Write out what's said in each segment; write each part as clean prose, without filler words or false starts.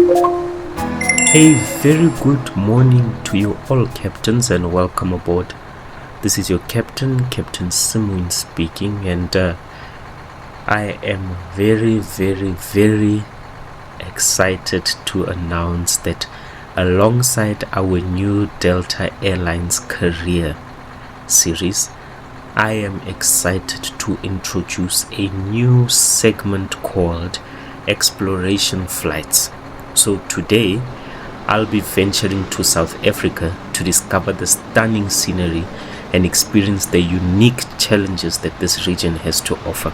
A very good morning to you all, captains, and welcome aboard. This is your captain, Captain Simwin speaking, and I am very excited to announce that alongside our new Delta Airlines career series, I am excited to introduce a new segment called Exploration Flights. So today, I'll be venturing to South Africa to discover the stunning scenery and experience the unique challenges that this region has to offer.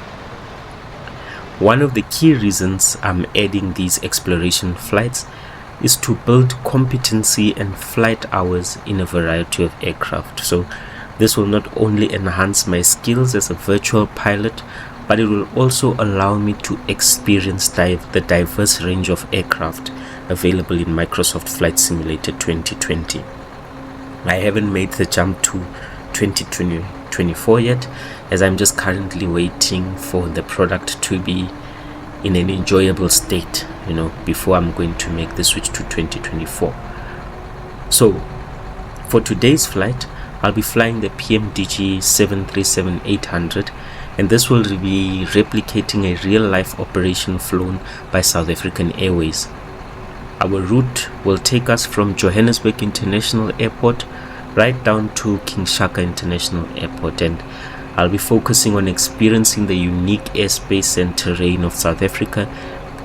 One of the key reasons I'm adding these exploration flights is to build competency and flight hours in a variety of aircraft. So this will not only enhance my skills as a virtual pilot, but it will also allow me to experience the diverse range of aircraft available in Microsoft Flight Simulator 2020. I haven't made the jump to 2024 yet, as I'm just currently waiting for the product to be in an enjoyable state, before I'm going to make the switch to 2024. So for today's flight, I'll be flying the PMDG 737-800, and this will be replicating a real-life operation flown by South African Airways. Our route will take us from Johannesburg International Airport right down to King Shaka International Airport, and I'll be focusing on experiencing the unique airspace and terrain of South Africa,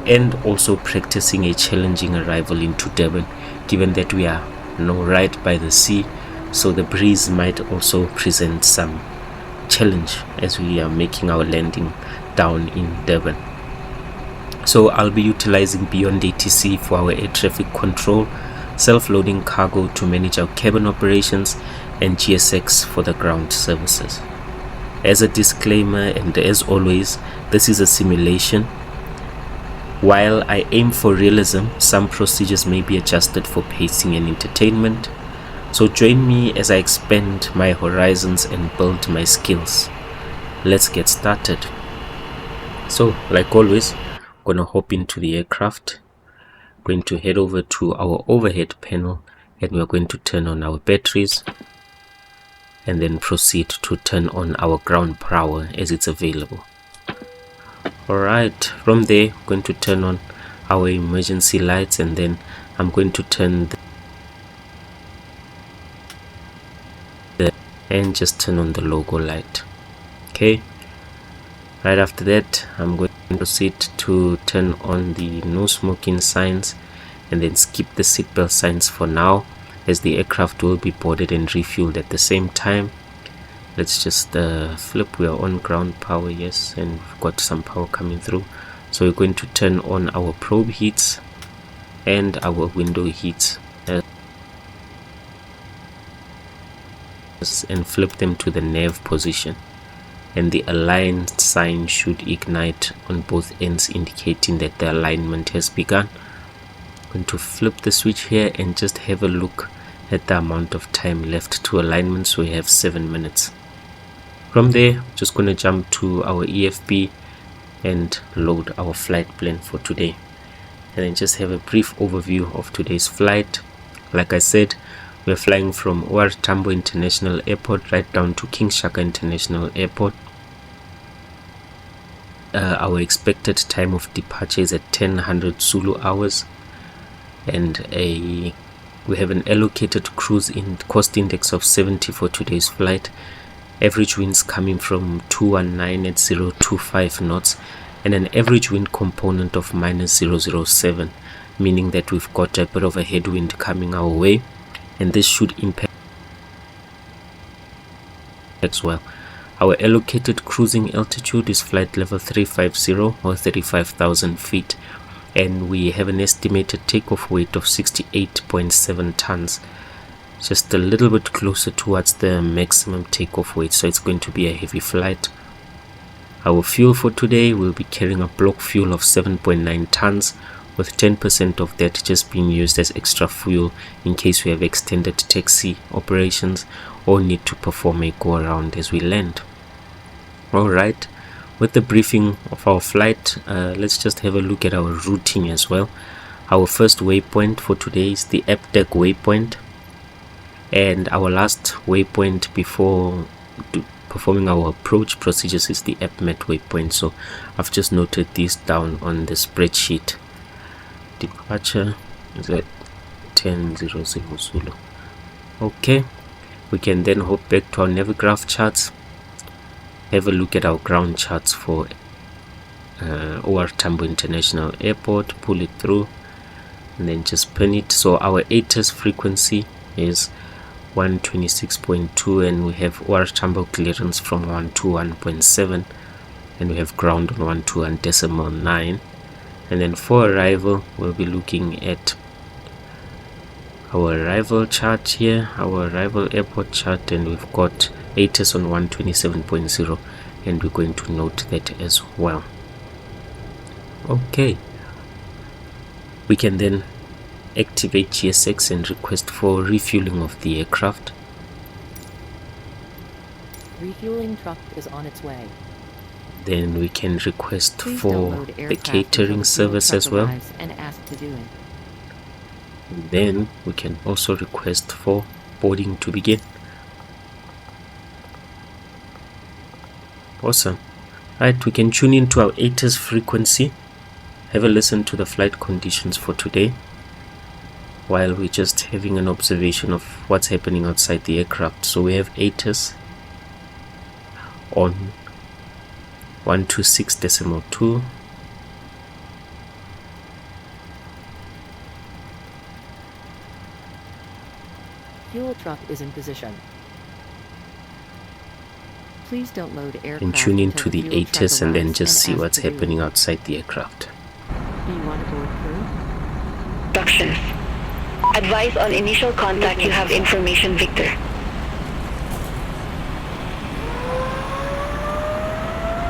and also practicing a challenging arrival into Durban, given that we are right by the sea, so the breeze might also present some challenge as we are making our landing down in Durban. So I'll be utilizing Beyond ATC for our air traffic control, self-loading cargo to manage our cabin operations, and GSX for the ground services. As a disclaimer, and as always, this is a simulation. While I aim for realism, some procedures may be adjusted for pacing and entertainment. So join me as I expand my horizons and build my skills. Let's get started. So, like always, I'm gonna hop into the aircraft, going to head over to our overhead panel, and we're going to turn on our batteries and then proceed to turn on our ground power as it's available. Alright, from there I'm going to turn on our emergency lights, and then I'm going to turn and just turn on the logo light. Okay, right after that I'm going to proceed to turn on the no smoking signs, and then skip the seatbelt signs for now, as the aircraft will be boarded and refueled at the same time. Let's just flip. We are on ground power, yes, and we've got some power coming through. So we're going to turn on our probe heats and our window heats and flip them to the nav position, and the aligned sign should ignite on both ends, indicating that the alignment has begun. I'm going to flip the switch here and just have a look at the amount of time left to alignment. So we have 7 minutes. From there, just going to jump to our EFB and load our flight plan for today, and then just have a brief overview of today's flight. Like I said, we're flying from OR Tambo International Airport right down to King Shaka International Airport. Our expected time of departure is at 10:00 Zulu hours, and we have an allocated cruise cost index of 70 for today's flight. Average winds coming from 219 at 025 knots, and an average wind component of -007, meaning that we've got a bit of a headwind coming our way, and this should impact as well. Our allocated cruising altitude is flight level 350 or 35,000 feet, and we have an estimated takeoff weight of 68.7 tons, just a little bit closer towards the maximum takeoff weight, so it's going to be a heavy flight. Our fuel for today will be carrying a block fuel of 7.9 tons, with 10% of that just being used as extra fuel in case we have extended taxi operations or need to perform a go around as we land. Alright, with the briefing of our flight, let's just have a look at our routing as well. Our first waypoint for today is the app deck waypoint, and our last waypoint before performing our approach procedures is the app met waypoint. So I've just noted these down on the spreadsheet. Departure is at 10:00 Zulu. Okay, we can then hop back to our Navigraph charts, have a look at our ground charts for OR Tambo International Airport, pull it through, and then just pin it. So our ATIS frequency is 126.2, and we have OR Tambo clearance from 121.7, and we have ground on 121.9. And then for arrival, we'll be looking at our arrival chart here, our arrival airport chart, and we've got ATIS on 127.0, and we're going to note that as well. Okay, we can then activate GSX and request for refueling of the aircraft. Refueling truck is on its way. Then we can request Please for download the aircraft catering until the service fuel as truck well. arrives and ask to do it. And then we can also request for boarding to begin. Awesome. Right, we can tune into our ATIS frequency, have a listen to the flight conditions for today, while we're just having an observation of what's happening outside the aircraft. So we have ATIS on 126.2. Fuel truck is in position. Please don't load aircraft And tune until into the fuel truck ATIS and then arrives just see ask what's to do happening it. outside the aircraft. Do you want to board crew? Instructions. Advise on initial contact. You have information, Victor.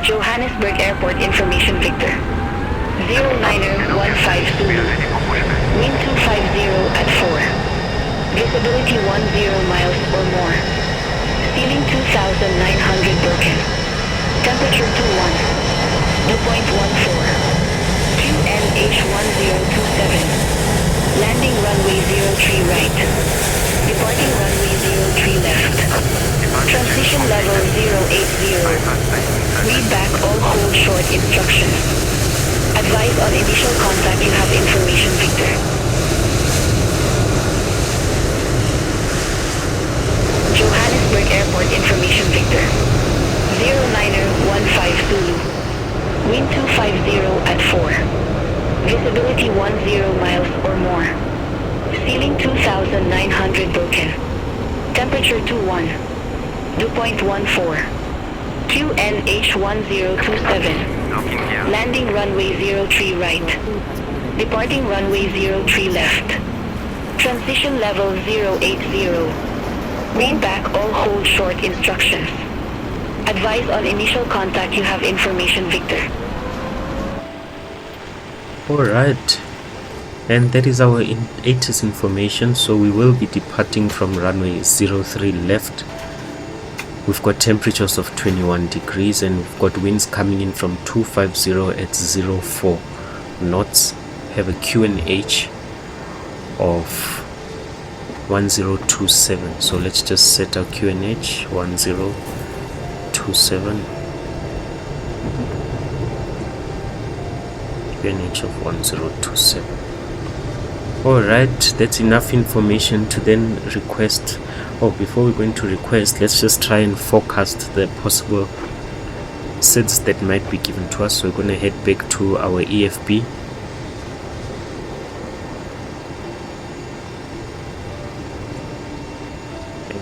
Johannesburg Airport information, Victor. 09er 15 Zulu. Wind 250 at 4. Visibility 10 miles or more. Ceiling 2,900 broken. Temperature 21. Dew point 14. QNH1027. Landing runway 03 right. Departing runway 03 left. Transition level 080. Read back all hold short instructions. Advise on initial contact. You have information, Victor. Johannesburg Airport information, Victor. 09er 15 Zulu. Wind 250 at 4. Visibility 10 miles or more. Ceiling 2,900 broken. Temperature 21. Dew point 14. QNH1027. Landing runway 03 right. Departing runway 03 left. Transition level 080. Read back all hold short instructions. Advise on initial contact. You have information, Victor. Alright, and that is our ATIS information. So we will be departing from runway 03 left. We've got temperatures of 21 degrees and we've got winds coming in from 250 at 04 knots. Have a QNH of 1027. So let's just set our QNH 1027. QNH of 1027. Alright, that's enough information to then request. Oh, before we're going to request, let's just try and forecast the possible sets that might be given to us. So we're going to head back to our EFB.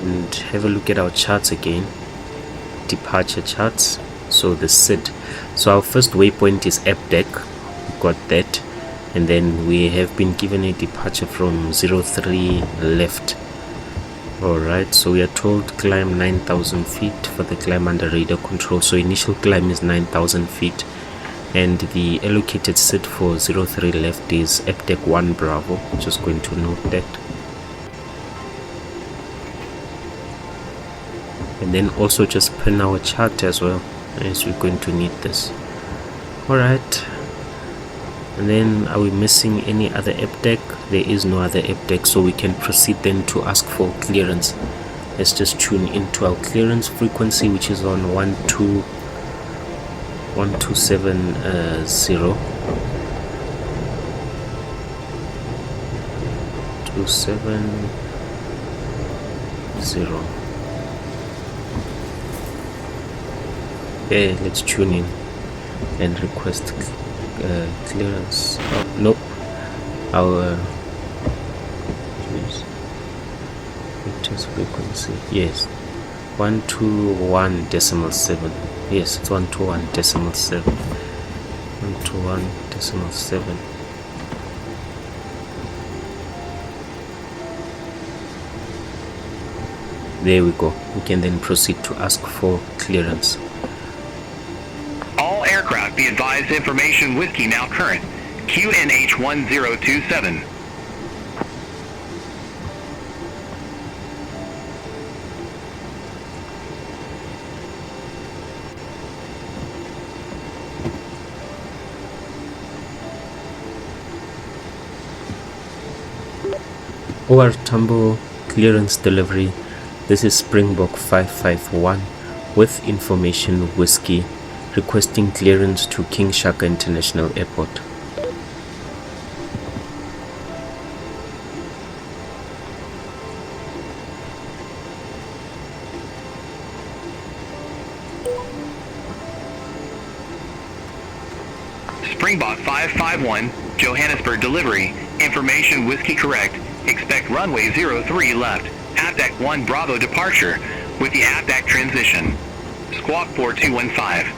And have a look at our charts again. Departure charts. So the SID. So our first waypoint is app deck. We've got that. And then we have been given a departure from 03 left. Alright, so we are told climb 9,000 feet for the climb under radar control. So initial climb is 9,000 feet. And the allocated SID for 03 left is app deck 1 Bravo. Just going to note that. And then also just pin our chart as well, as we're going to need this. Alright, And then, are we missing any other app deck? There is no other app deck, so we can proceed then to ask for clearance. Let's just tune into our clearance frequency, which is on 1270. 270. Okay, let's tune in and request clearance. Oh, nope. Our test frequency, yes, 121.7. Yes, it's 121.7. 121.7. There we go. We can then proceed to ask for clearance. All aircraft be advised, information whiskey now current. QNH 1027. OR Tambo clearance delivery. This is Springbok 551 with information whiskey requesting clearance to King Shaka International Airport. Springbok 551, Johannesburg delivery, information whiskey correct. Expect runway 03 left, APDAC 1 Bravo departure with the APDAC transition. Squawk 4215.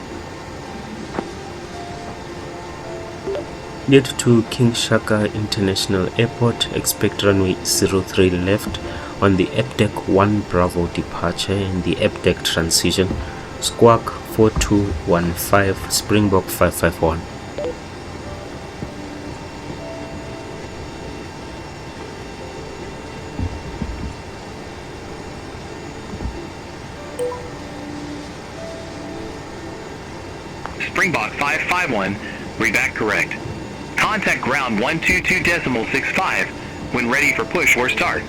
Get to King Shaka International Airport, expect runway 03 left on the APDAC 1 Bravo departure and the APDAC transition. Squawk 4215, Springbok 551. Springbok 551, read back correct. Contact ground 122.65 when ready for push or start.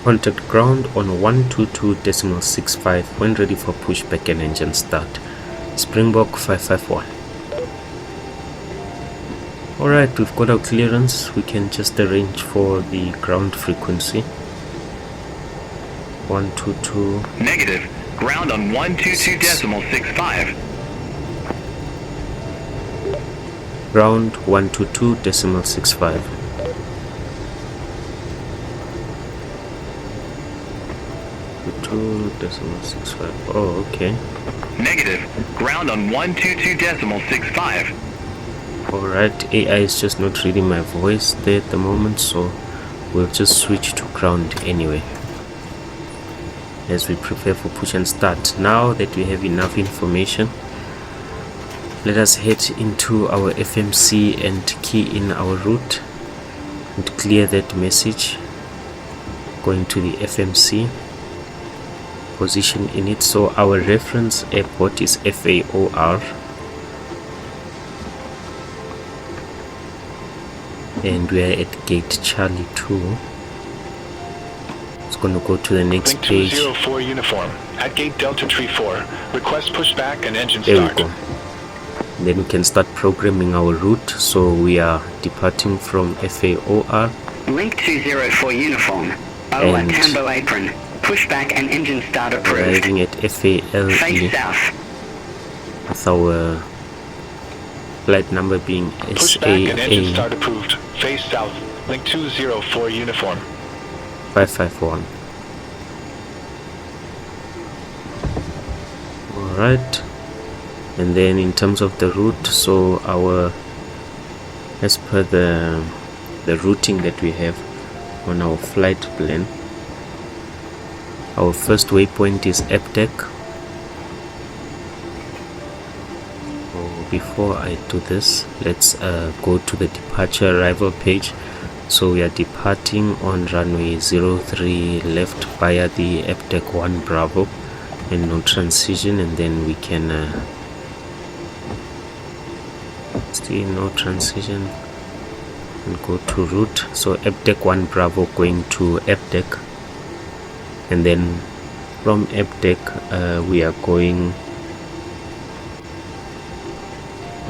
Contact ground on 122.65 when ready for pushback and engine start. Springbok 551. Alright, we've got our clearance. We can just arrange for the ground frequency. 122. Negative. Ground on 122.65. Ground 122.65. Oh, okay. Negative. Ground on 122.65. Alright, AI is just not reading my voice there at the moment, so we'll just switch to ground anyway as we prepare for push and start. Now that we have enough information, let us head into our FMC and key in our route and clear that message. Going to the FMC, position in it. So our reference airport is FAOR, and we are at gate Charlie 2. It's going to go to the next Link page. 204 uniform at gate Delta Tree 4. Request pushback and engine There start. we go. Then we can start programming our route. So we are departing from FAOR. Link 204 uniform. Over And Tambo apron. Pushback and engine start approved. arriving at FALE Face south. with our flight number being Pushback and engine start SAA approved. Face south. Link 204 uniform. 551. Alright, and then in terms of the route, so our, as per the routing that we have on our flight plan, our first waypoint is APDAC. Before I do this, let's go to the departure arrival page. So we are departing on runway 03 left via the APDAC 1 Bravo and no transition, and then we can see no transition, and go to route. So FDEC 1 Bravo going to FDEC, and then from FDEC we are going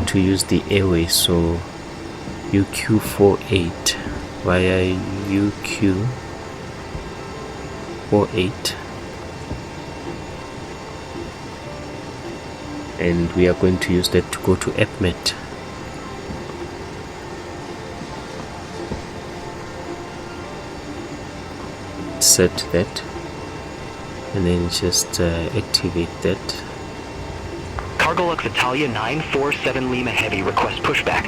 to use the airway, so UQ48 via UQ48, and we are going to use that to go to FMET. Set that, and then just activate that. Cargo Lux Italia 947 Lima Heavy, request pushback.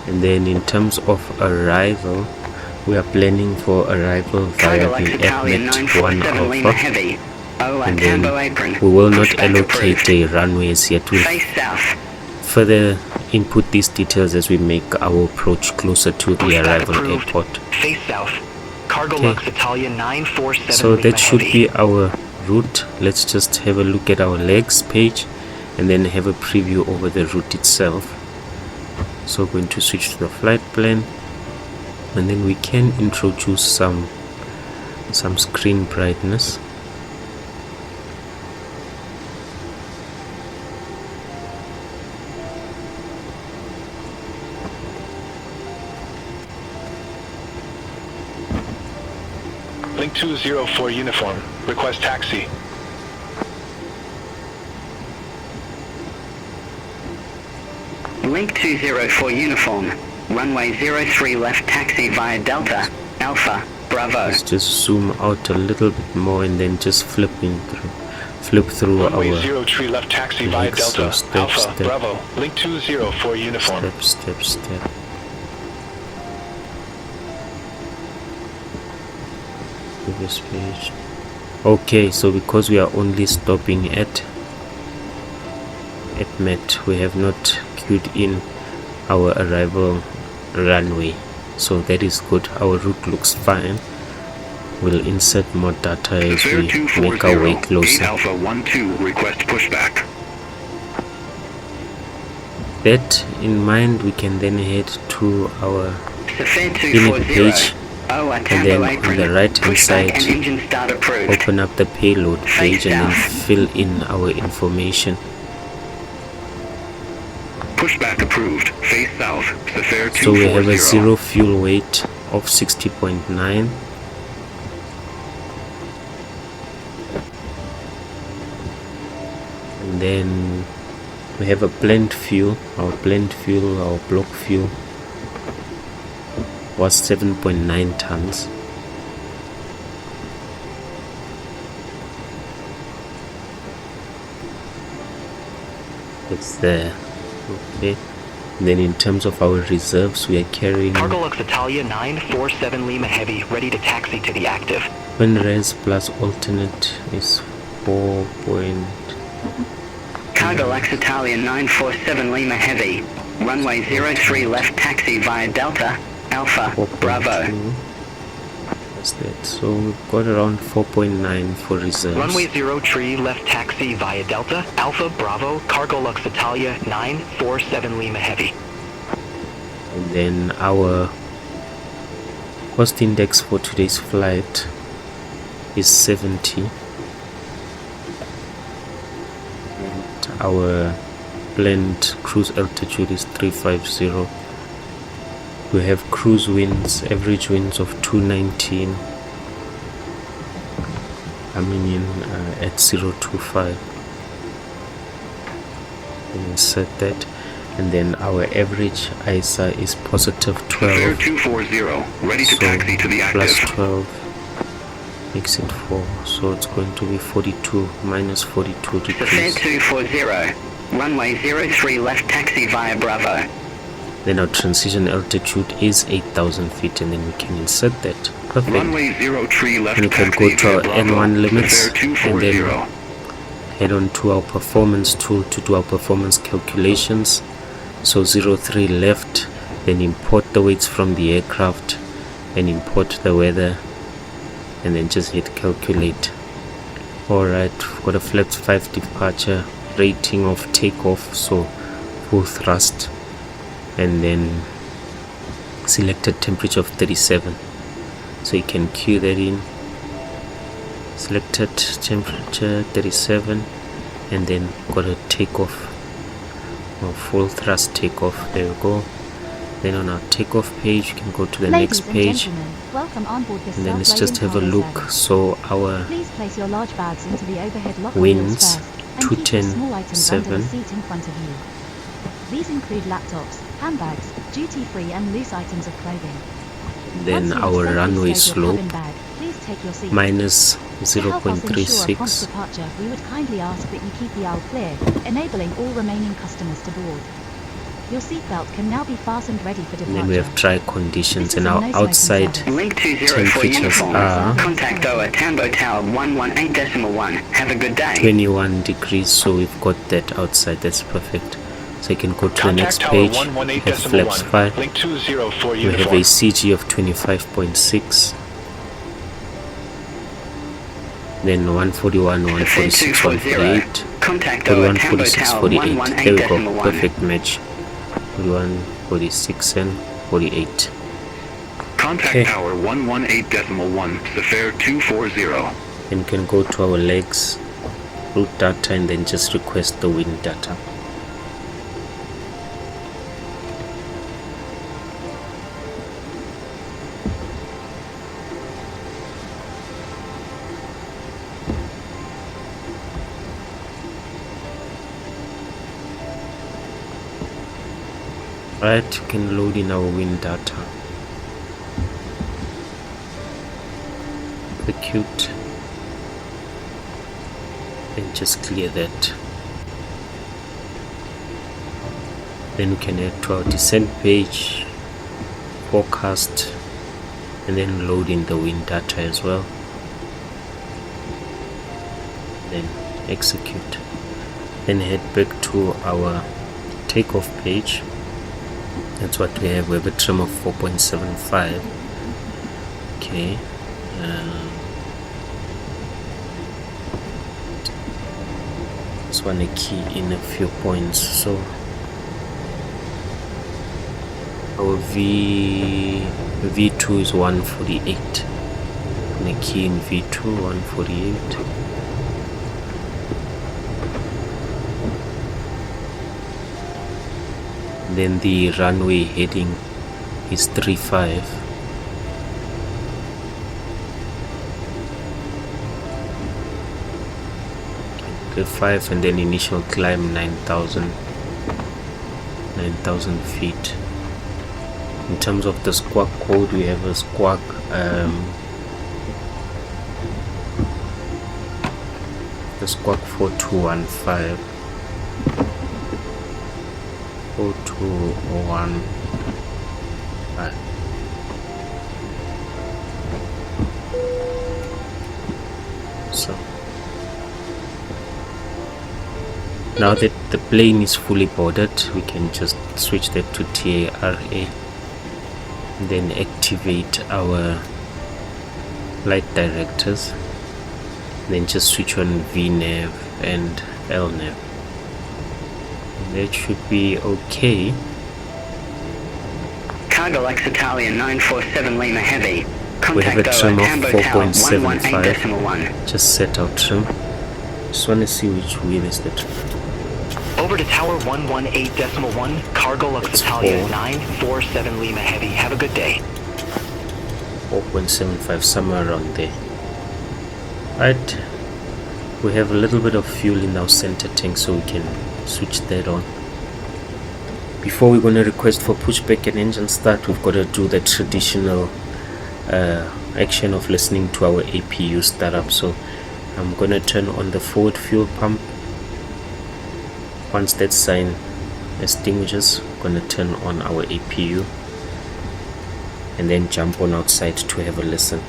And then in terms of arrival, we are planning for arrival via the FMET 1 Alpha, and then we will not allocate the runways yet. We'll further input these details as we make our approach closer to the arrival airport. Face south. Cargo Lux Italia 947 so Lima that should Heavy. be our route. Let's just have a look at our legs page and then have a preview over the route itself. So going to switch to the flight plan, and then we can introduce some screen brightness. Link 204 uniform. Request taxi. Link 204 uniform. Runway 03 left taxi via Delta, Alpha, Bravo. Let's just zoom out a little bit more and then just flip through Runway our 03 left taxi via links. Delta, So Alpha, Bravo. Link 204 uniform. step. Previous page. Okay, so because we are only stopping at MET, we have not queued in our arrival runway, so that is good. Our route looks fine. We'll insert more data as we make our way closer. Alpha 12, request pushback. That in mind, we can then head to our Safar unit 240. page, Oh, and then on the right hand side and engine start approved. open up the payload page and then fill in our information. Pushback approved. Face south. Safar 240. So we have a zero fuel weight of 60.9. And then we have a blend fuel. Our block fuel was 7.9 tons. It's there. Okay. And then in terms of our reserves, we are carrying Cargo Lux Italia 947 Lima Heavy, ready to taxi to the active. res plus alternate is 4. Cargo Lux Italia 947 Lima Heavy. Runway 03 left taxi via Delta, Alpha, 4.2. Bravo. That's that. So we've got around 4.9 for reserves. Runway 03 left taxi via Delta, Alpha, Bravo, Cargo Lux Italia 947 Lima Heavy. And then our cost index for today's flight is 70. And our planned cruise altitude is 350. We have cruise winds, average winds of 219, coming in at 025. Insert that, and then our average ISA is positive 12. Safar 240, ready to taxi to the active. Plus 12 makes it 4, so it's going to be 42 minus 42 Safar degrees. 240. Runway 03 left taxi via Bravo. Then our transition altitude is 8,000 feet, and then we can insert that. Perfect. Runway 03 left And we can taxi go to our via Bravo. N1 limits Safar and 240. then head on to our performance tool to do our performance calculations. So 03 left, then import the weights from the aircraft and import the weather, and then just hit calculate. Alright, we've got a flight 5 departure, rating of takeoff, so full thrust, and then selected temperature of 37, so you can cue that in. Selected temperature 37, and then got a takeoff or full thrust takeoff. There we go. Then on our takeoff page, you can go to the next page, welcome on board this and then let's just have a look. So our please place your large bags into the overhead locker winds first, and keep the small items under 210.7. the seat in front of you. These include laptops, handbags, duty-free and loose items of clothing. Then Once you have our safely runway stowed your slope cabin bag, please take your seat. minus To help us ensure a prompt 0.36. departure, we would kindly ask that you keep the aisle clear, enabling all remaining customers to board. Your seatbelt can now be fastened ready for And departure. then we have dry conditions, This and is a our no-smoking outside service. Link 20 for temperatures uniform. are Contact Tower Tambo Tower 118.1. Have a good day. 21 degrees, so we've got that outside. That's perfect. So you can go to the Contact next Tower page. Have flaps 118.1. 5. Link 20 for We have uniform. a CG of 25.6. Then 141, 146, 148. Contact Tower 41, Tambo 46, Tower 48. There we go. 118.1. Perfect match. 41, 46, and 48. Contact Okay. Tower 118.1, Safair 240. Then you can go to our legs, route data, and then just request the wind data. Right, you can load in our wind data. Execute, and just clear that. Then we can head to our descent page, forecast, and then load in the wind data as well. Then execute. Then head back to our takeoff page. That's what we have. We have a trim of 4.75. Okay. Just want to key in a few points. So our V2 is 148. I'm gonna key in V2 148. Then the runway heading is 35. Okay, 5, and then initial climb 9,000 feet. In terms of the squawk code, we have a squawk the squawk 4215. 4215. So now that the plane is fully boarded, we can just switch that to TARA, and then activate our flight directors, and then just switch on VNAV and LNAV. That should be okay. Cargo X Italian 947 Lima Heavy. We have a Contact trim Tower of Tambo Tower 4.75. 118.1. Just set our trim. Just want to see which wheel is the trim. Over to Tower 118.1, Cargo Lux It's Italia 4. 947 Lima Heavy. Have a good day. 4.75, somewhere around there. Right, we have a little bit of fuel in our center tank, so we can switch that on. Before we're going to request for pushback and engine start, we've got to do the traditional action of listening to our APU startup. So I'm going to turn on the forward fuel pump. Once that sign extinguishes, I'm going to turn on our APU and then jump on outside to have a listen.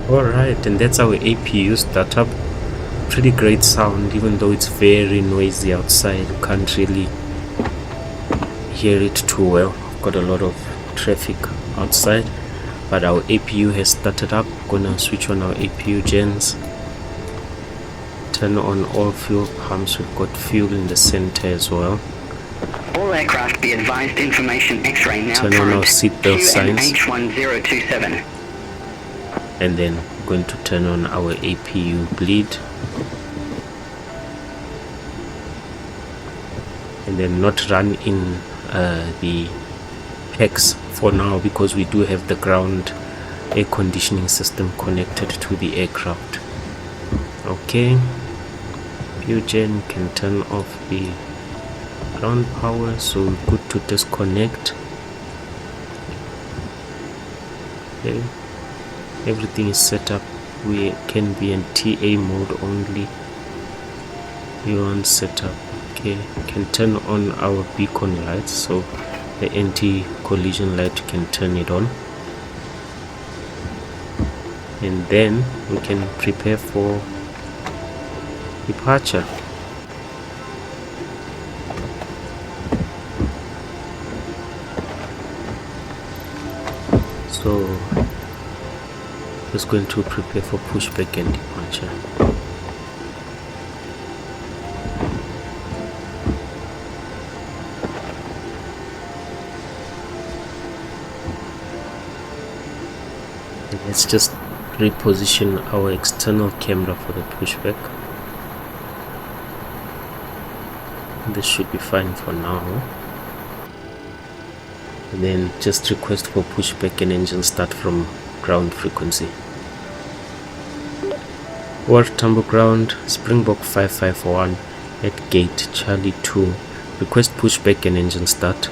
Alright, and that's our APU startup. Pretty great sound, even though it's very noisy outside. You can't really hear it too well. Got a lot of traffic outside, but our APU has started up. Gonna switch on our APU gens, turn on all fuel pumps. We've got fuel in the center as well. All aircraft be advised information X-ray now Turn on our seatbelt signs, QNH1027. and then we're going to turn on our APU bleed, and then not run in the PEX for now, because we do have the ground air conditioning system connected to the aircraft. Okay, Fugen can turn off the ground power, so we're good to disconnect. Okay, everything is set up. We can be in TA mode only. V1 setup. Okay, can turn on our beacon lights, so the anti-collision light can turn it on, and then we can prepare for departure. So just going to prepare for pushback and departure. Let's just reposition our external camera for the pushback. This should be fine for now. And then just request for pushback and engine start from ground frequency. Or Tambo ground, Springbok 551 at gate Charlie 2. Request pushback and engine start.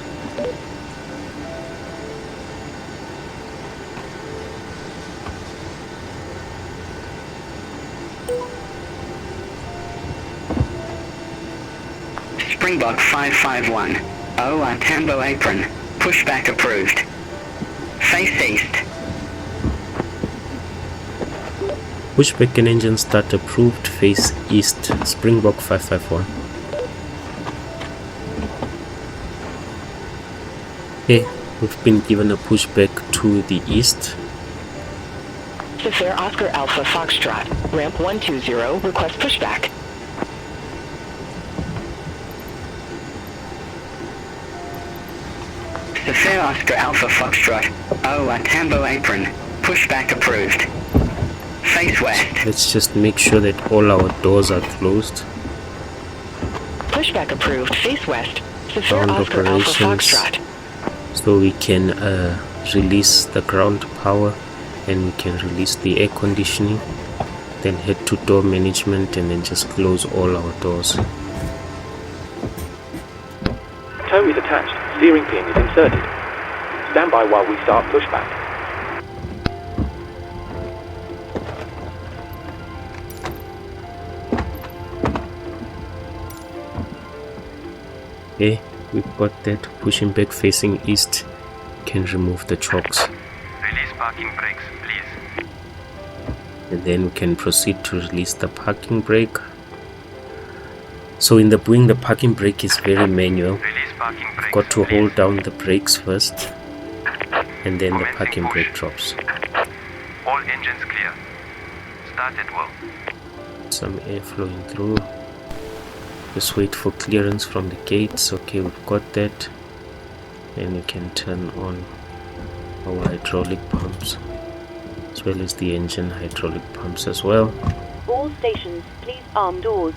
Springbok 551. Tambo apron. Pushback approved. Face east. Pushback and engine start approved. Face east. Springbok 551. Okay, we've been given a pushback to the east. FAOR Oscar Alpha Foxtrot, ramp 120, request pushback. FAOR Oscar Alpha Foxtrot. Tambo apron. Pushback approved. Face west. Let's just make sure that all our doors are closed. Pushback approved, face west. FAOR Ground Oscar Alpha operations, Foxtrot. so we can release the ground power, and we can release the air conditioning, then head to door management, and then just close all our doors. Tow is attached. Steering pin is inserted. Stand by while we start pushback. Okay, we've got that. Pushing back facing east, can remove the chocks, Release parking brakes, please. and then we can proceed to release the parking brake. So in the Boeing, the parking brake is very manual. Release parking brakes, Got to please. hold down the brakes first, and then the Commencing parking push. brake drops. All engines clear. Start at will. Some air flowing through. Just wait for clearance from the gates. Okay, we've got that. Then we can turn on our hydraulic pumps, as well as the engine hydraulic pumps as well. All stations, please arm doors.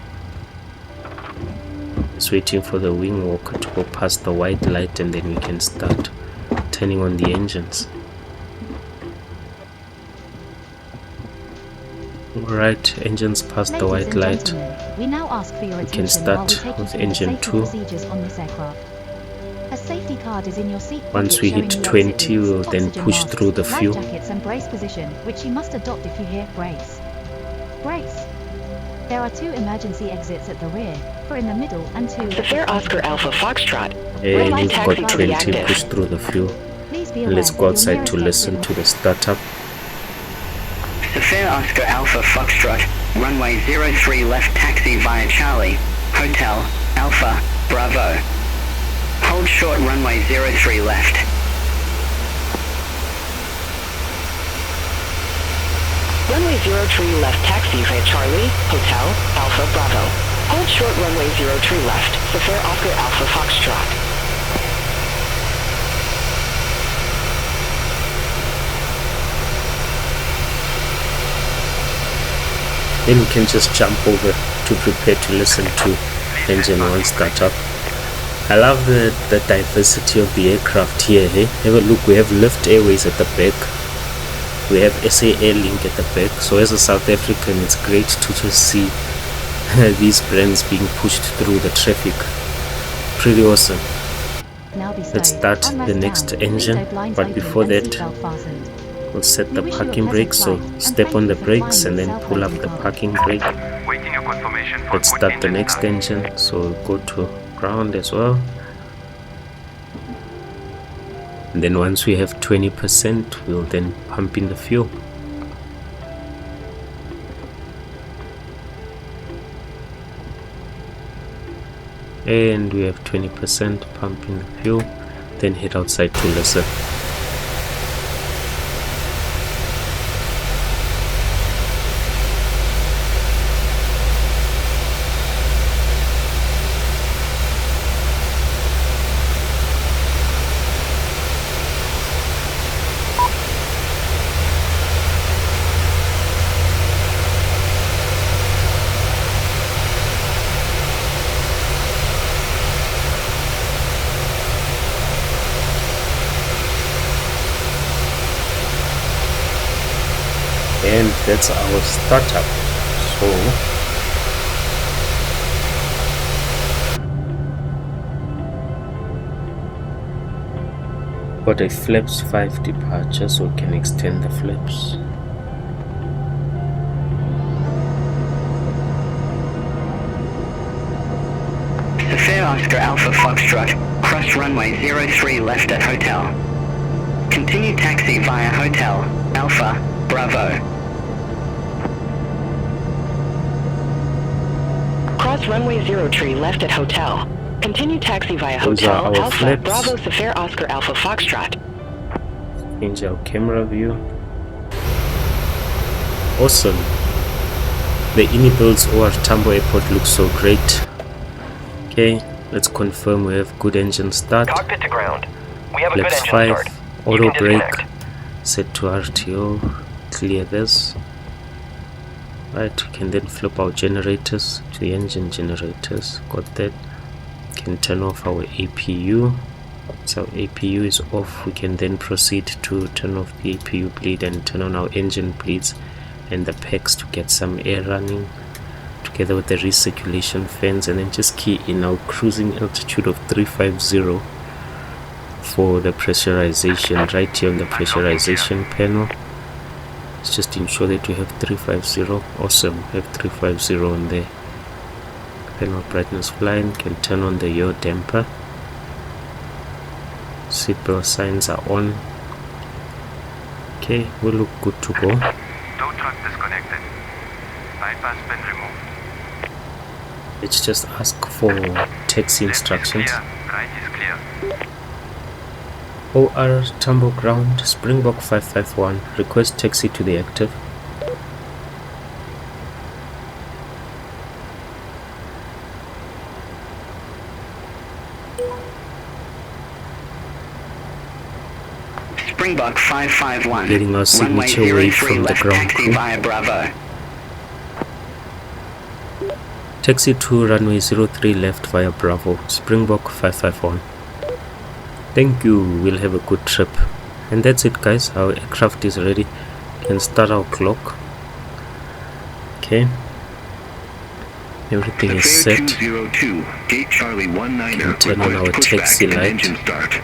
Just waiting for the wing walker to go past the white light, and then we can start turning on the engines. Alright, engines past the Ladies white and light. gentlemen, we now ask for your We attention can while we start take you with through the engine safety 2. procedures on this aircraft. A safety card is in your seat Once pocket we showing hit the 20, exit routes, we'll then oxygen push masks, through the life fuel. jackets and brace position, which you must adopt if you hear brace. Brace. There are 2 emergency exits at the rear, 4 in the middle and 2 at the FAOR front. Oscar Alpha Foxtrot. And Red we've light got taxi 20, active. push through the fuel. Please be And aware let's that go your outside nearest to exit listen will- to the startup. Safir Oscar Alpha Foxtrot, runway 03 left taxi via Charlie, Hotel, Alpha, Bravo. Hold short runway 03 left. Runway 03 left taxi via Charlie, Hotel, Alpha, Bravo. Hold short runway 03 left, Safir Oscar Alpha Foxtrot. Then we can just jump over to prepare to listen to engine 1 startup. I love the diversity of the aircraft here. Hey? Have a look, we have Lift Airways at the back. We have SA Airlink at the back. So as a South African, it's great to just see these brands being pushed through the traffic. Pretty awesome. Now be Let's stowed. start Armrest the next down. engine, Window blinds but open before and that, seatbelt fastened. we'll set We the wish you a parking pleasant brake. So flight, and step thank on you the for brakes flying and with then South pull up the African. parking brake. Waiting your confirmation for Let's good start the engine next start. engine. So we'll go to ground as well. And then once we have 20%, we'll then pump in the fuel. And we have 20%, pump in the fuel, then head outside to listen. And that's our startup. So got a flaps 5 departure, so we can extend the flaps. Safir Oscar Alpha Foxtrot, cross runway 03 left at Hotel. Continue taxi via Hotel, Alpha, Bravo. Cross runway 03 left at Hotel. Continue taxi via Those are Hotel, our Alpha, flaps. Bravo, Safir Oscar Alpha Foxtrot. Change our camera view. Awesome. The Inibil's OR Tambo Airport looks so great. Okay, let's confirm we have good engine start. Cockpit to ground. We have a good Flaps engine 5, start. You auto can brake, disconnect. set to RTO, clear this. Right, we can then flip our generators to the engine generators. Got that. Can turn off our APU. So APU is off, we can then proceed to turn off the APU bleed and turn on our engine bleeds and the packs to get some air running together with the recirculation fans, and then just key in our cruising altitude of 350 for the pressurization right here on the pressurization panel. Let's just ensure that we have 350. Awesome, we have 350 on there. Panel brightness flying, can turn on the yaw damper. Seatbelt signs are on. Okay, we look good to go. Tow truck disconnected. Bypass pin removed. Let's just ask for taxi instructions. Left is clear. Right is clear. OR Tambo Ground, Springbok 551, request taxi to the active. Springbok 551. Getting our Runway signature wave 03 from the left ground taxi crew. via Bravo. Taxi to runway 03 left via Bravo, Springbok 551. Thank you, we'll have a good trip. And that's it guys, our aircraft is ready. Can start our clock. Okay. Everything is set. 202, Gate Charlie 19, Can turn on our request taxi pushback and light. engine start.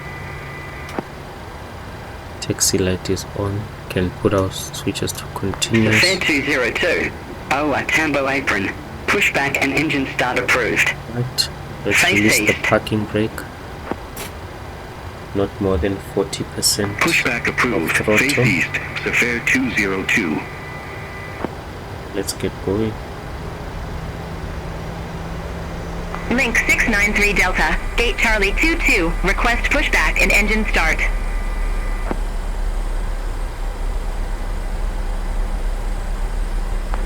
Taxi light is on. Can put our switches to continuous. Safir 202. OR Tambo apron. Pushback and engine start approved. Right. Let's Face release the east. parking brake. Not more than 40%. Pushback approved. Of throttle. Face east. Safir 202. let's get going. Link 693 Delta, gate Charlie 22, request pushback and engine start.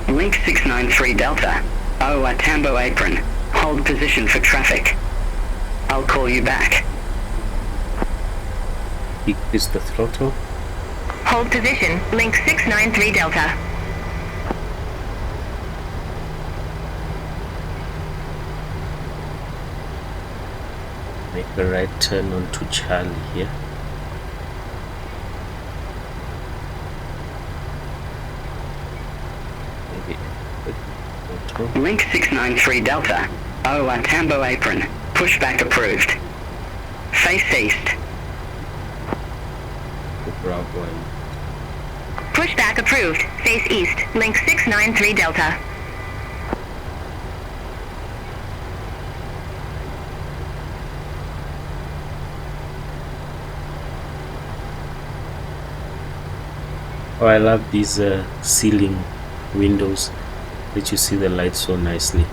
Link 693 Delta, Oa Tambo apron, hold position for traffic. I'll call you back. Decrease the throttle. Hold position, Link 693 Delta. Make a right turn onto Charlie here. Maybe Link 693 Delta, Oa Tambo apron, pushback approved. Face east. Bravo and Pushback approved, face east, Link 693 Delta. oh, I love these ceiling windows. Let you see the light so nicely.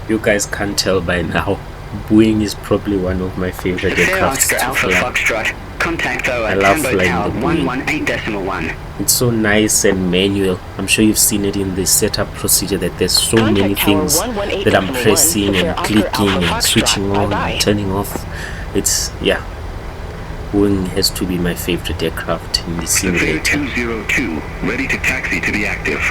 You guys can't tell by now, Boeing is probably one of my favorite aircraft to Alpha fly. Foxtrot, contact I Oa love Tambo flying Tower the Boeing. 118.1. It's so nice and manual. I'm sure you've seen it in the setup procedure that there's so Contact many tower things 118.1 that I'm pressing and Oscar clicking Alpha and Foxtrot. switching on Bye-bye. and turning off. It's, yeah, Boeing has to be my favorite aircraft in the Severe simulator. 202, ready to taxi to be active.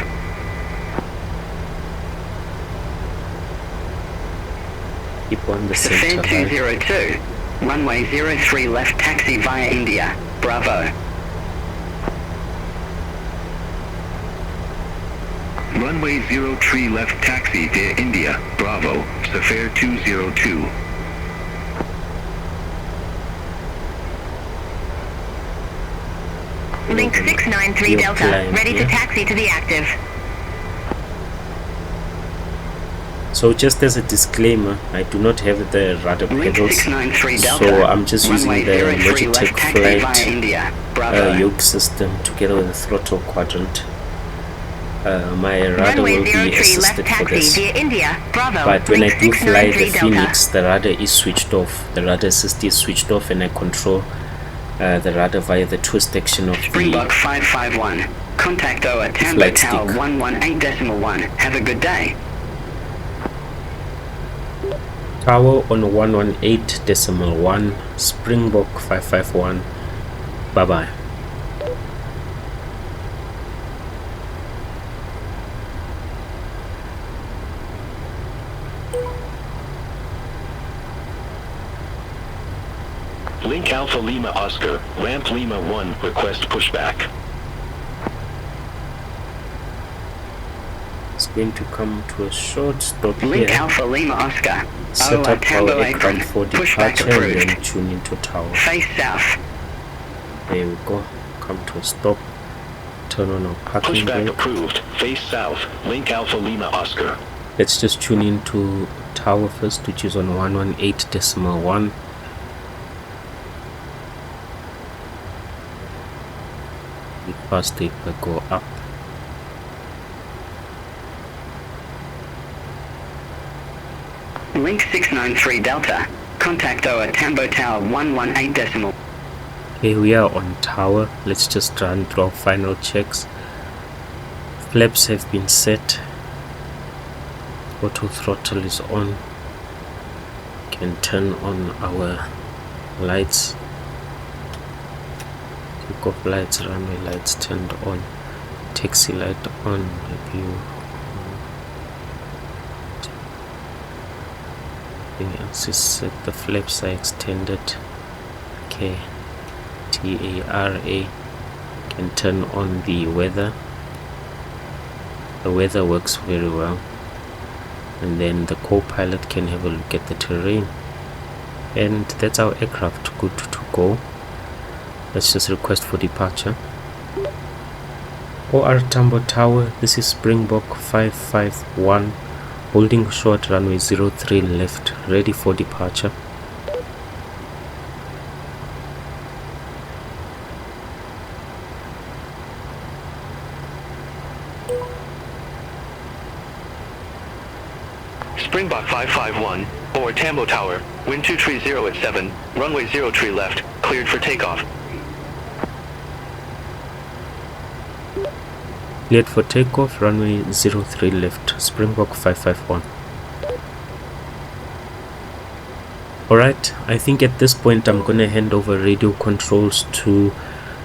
Keep on the Fair center line. 202, runway 03 left taxi via India, Bravo. Runway 03 left taxi via India, Bravo, Safari 202. Link 693 You're Delta, flying ready to here. taxi to the active. So just as a disclaimer, I do not have the rudder Link pedals, 693 Delta, so I'm just using runway the 03 left Logitech taxi via Flight India, Bravo. yoke system together with the throttle quadrant. My rudder Runway will be 03 left assisted for taxi this, via India, Bravo. but when Link I do fly the 693 Delta. Phoenix, the rudder is switched off. The rudder assist is switched off, and I control the rudder via the twist action of Springbok the 551. Contact Oa Tambo flight Tower stick. 118.1. Have a good day. tower on 118.1, Springbok 551. Bye bye. Link Alpha Lima Oscar, Ramp Lima 1, request pushback. It's going to come to a short stop Link here. Alpha Lima Oscar. Set Oa up our Tambo apron. aircraft for Pushback departure and approved. then tune into tower. Face south. There we go. Come to a stop. Turn on our parking Pushback brake. approved. Face south. Link Alpha Lima Oscar. Let's just tune into tower first, which is on 118.1. The fast it will go up. Link 693 Delta. Contact Oa Tambo Tower 118. Here we are on tower. Let's just run through our final checks. Flaps have been set. Auto throttle is on. Can turn on our lights. Take off lights, runway lights turned on. Taxi light on. Review. Everything else is set. The flaps are extended. Okay. TARA. Can turn on the weather. The weather works very well. And then the co-pilot can have a look at the terrain. And that's our aircraft good to go. Let's just request for departure. OR Tambo Tower, this is Springbok 551, holding short runway 03 left, ready for departure. Springbok 551, or Tambo Tower, wind 230 at 7, runway 03 left, cleared for takeoff. Cleared for takeoff, runway 03 left, Springbok 551. Alright, I think at this point I'm gonna hand over radio controls to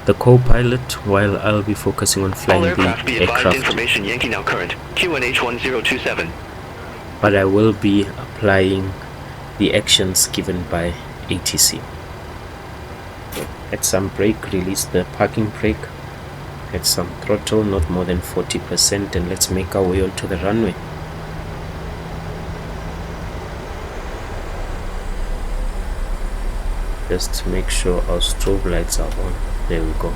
the co-pilot while I'll be focusing on flying the aircraft. Information Yankee now current, QNH 1027. But I will be applying the actions given by ATC. At some brake, release the parking brake. At some throttle, not more than 40%, and let's make our way onto the runway. Just make sure our strobe lights are on. There we go.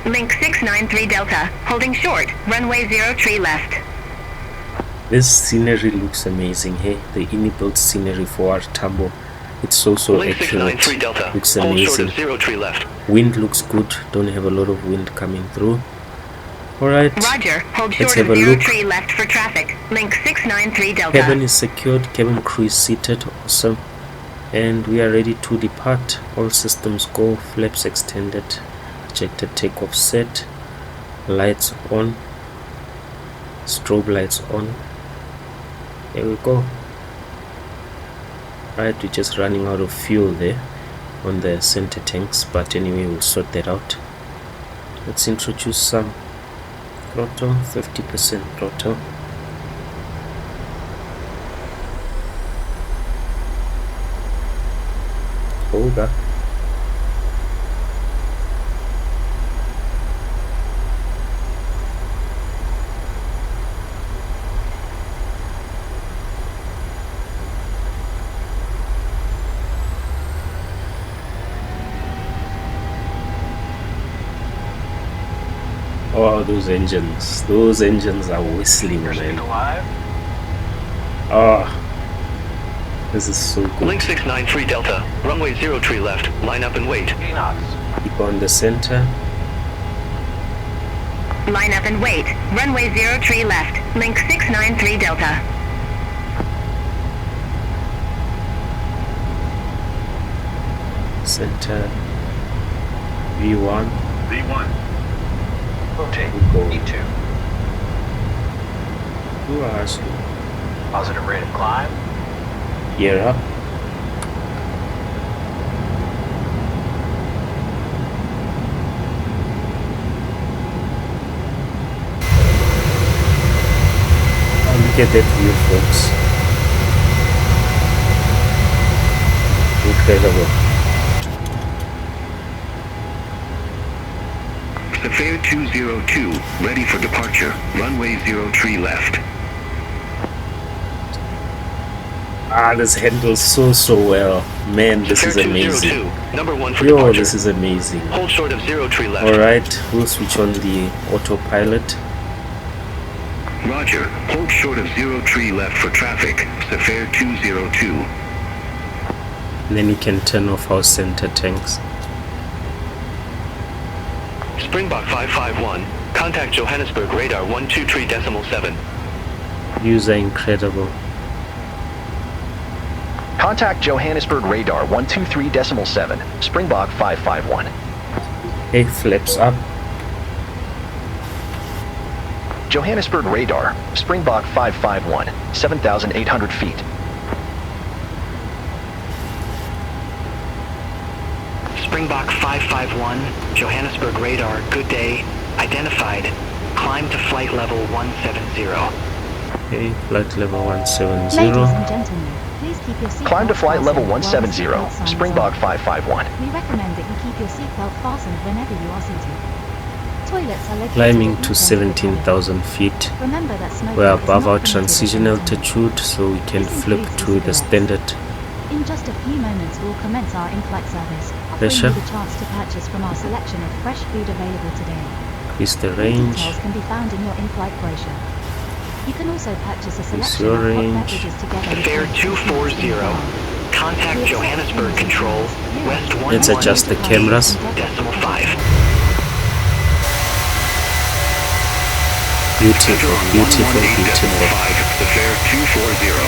Link 693 Delta, holding short, runway 03 left. This scenery looks amazing, hey? The inbuilt scenery for our Tambo. It's so Link accurate. 693 Delta, Looks hold short amazing. of 03 left. Wind looks good. Don't have a lot of wind coming through. Alright. Roger, hold Let's short have of a look. 03 left for traffic. Link 693 Delta. Cabin is secured. Cabin crew is seated. Awesome. And we are ready to depart. All systems go. Flaps extended. Ejected takeoff set. Lights on. Strobe lights on. There we go. Right, we're just running out of fuel there on the center tanks, but anyway, we'll sort that out. Let's introduce some throttle, 50% throttle. Hold up. Oh, those engines are whistling, man. Oh, this is so good. Link 693 Delta, runway 03 left, line up and wait. Keep on the center. Line up and wait, runway 03 left, link 693 Delta. Center. V1. V1. Rotate. E2. Who are you? Positive rate of climb. Gear up. Oh, look at that view, folks. Incredible. FAOR 202, ready for departure. Runway 03 left. Ah, this handles so well. Man, this is amazing. Number 1 for Yo, departure. this is amazing. Hold short of 03 left. Alright, we'll switch on the autopilot. Roger, hold short of 03 left for traffic. FAOR 202. And then we can turn off our center tanks. Springbok 551, contact Johannesburg radar 123.7. Views are incredible. Contact Johannesburg radar 123.7, Springbok 551. Hey, flaps up. Johannesburg radar, Springbok 551, 7,800 feet. Springbok 551, Johannesburg radar, good day, identified. Climb to flight level 170. Okay, flight level 170. Ladies and gentlemen, please keep your seatbelt Climb to flight level fastened 170, while the seatbelt sign is Springbok on. 551. We recommend that you keep your seatbelt fastened whenever you are seated. Toilets are located climbing at to each end of the cabin. 17,000 feet. Remember that smoking We're is above not our permitted transition at this time. altitude, so we can This flip includes to the e-cigarettes. standard In just a few moments we'll commence our in-flight service, offering pressure. you the chance to purchase from our selection of fresh food available today. Increase the More range. details can be found in your in-flight brochure. You can also purchase a selection your of hot range. beverages together with Fare drinks and snacks 240. in the car. Contact Johannesburg Control, West 11. Let's adjust the cameras. Decimal 5. Beautiful, beautiful, 118.5, beautiful. the fare 240.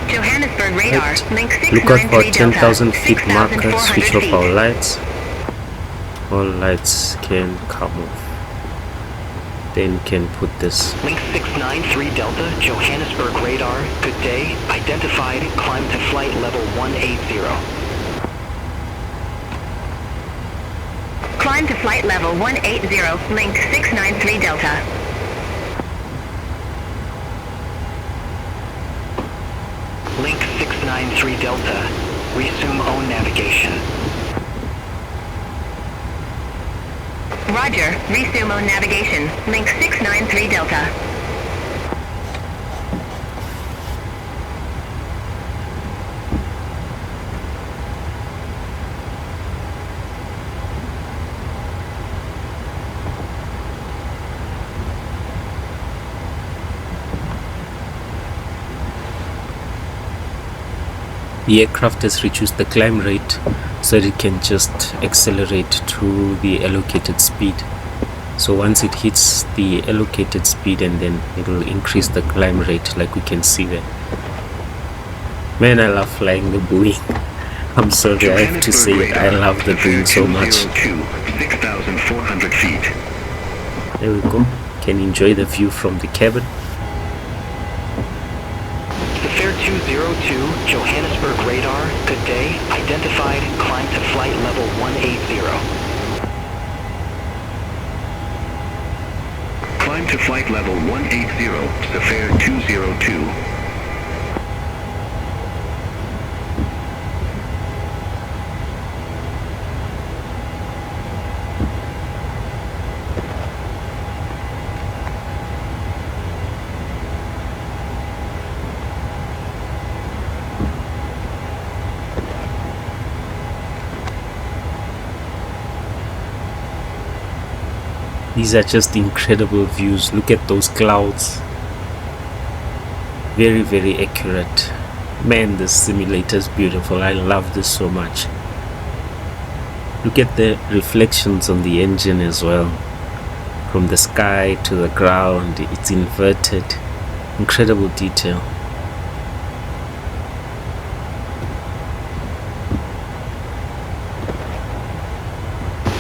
Johannesburg radar, Right. link Look out for 693 10,000 Delta, feet marker. 6,400 Switch off feet. our lights. All lights can come off. Then we can put this. Link 693 Delta, Johannesburg radar. Good day. Identified. Climb to flight level 180. Climb to flight level 180, link 693 Delta. Link 693 Delta. Resume own navigation. Roger, resume on navigation, link 693 Delta. The aircraft has reduced the climb rate so that it can just accelerate to the allocated speed. So once it hits the allocated speed, and then it will increase the climb rate, like we can see there. Man, I love flying the Boeing. I'm sorry, I have to say it, I love the Boeing so much. 6,400 feet. There we go. Can enjoy the view from the cabin. Fare 202, Johannesburg radar. Good day. Identified. Climb to flight level 180. Climb to flight level 180, the fare 202. These are just incredible views. Look at those clouds. Very, very accurate. Man, this simulator is beautiful. I love this so much. Look at the reflections on the engine as well. From the sky to the ground, it's inverted. Incredible detail.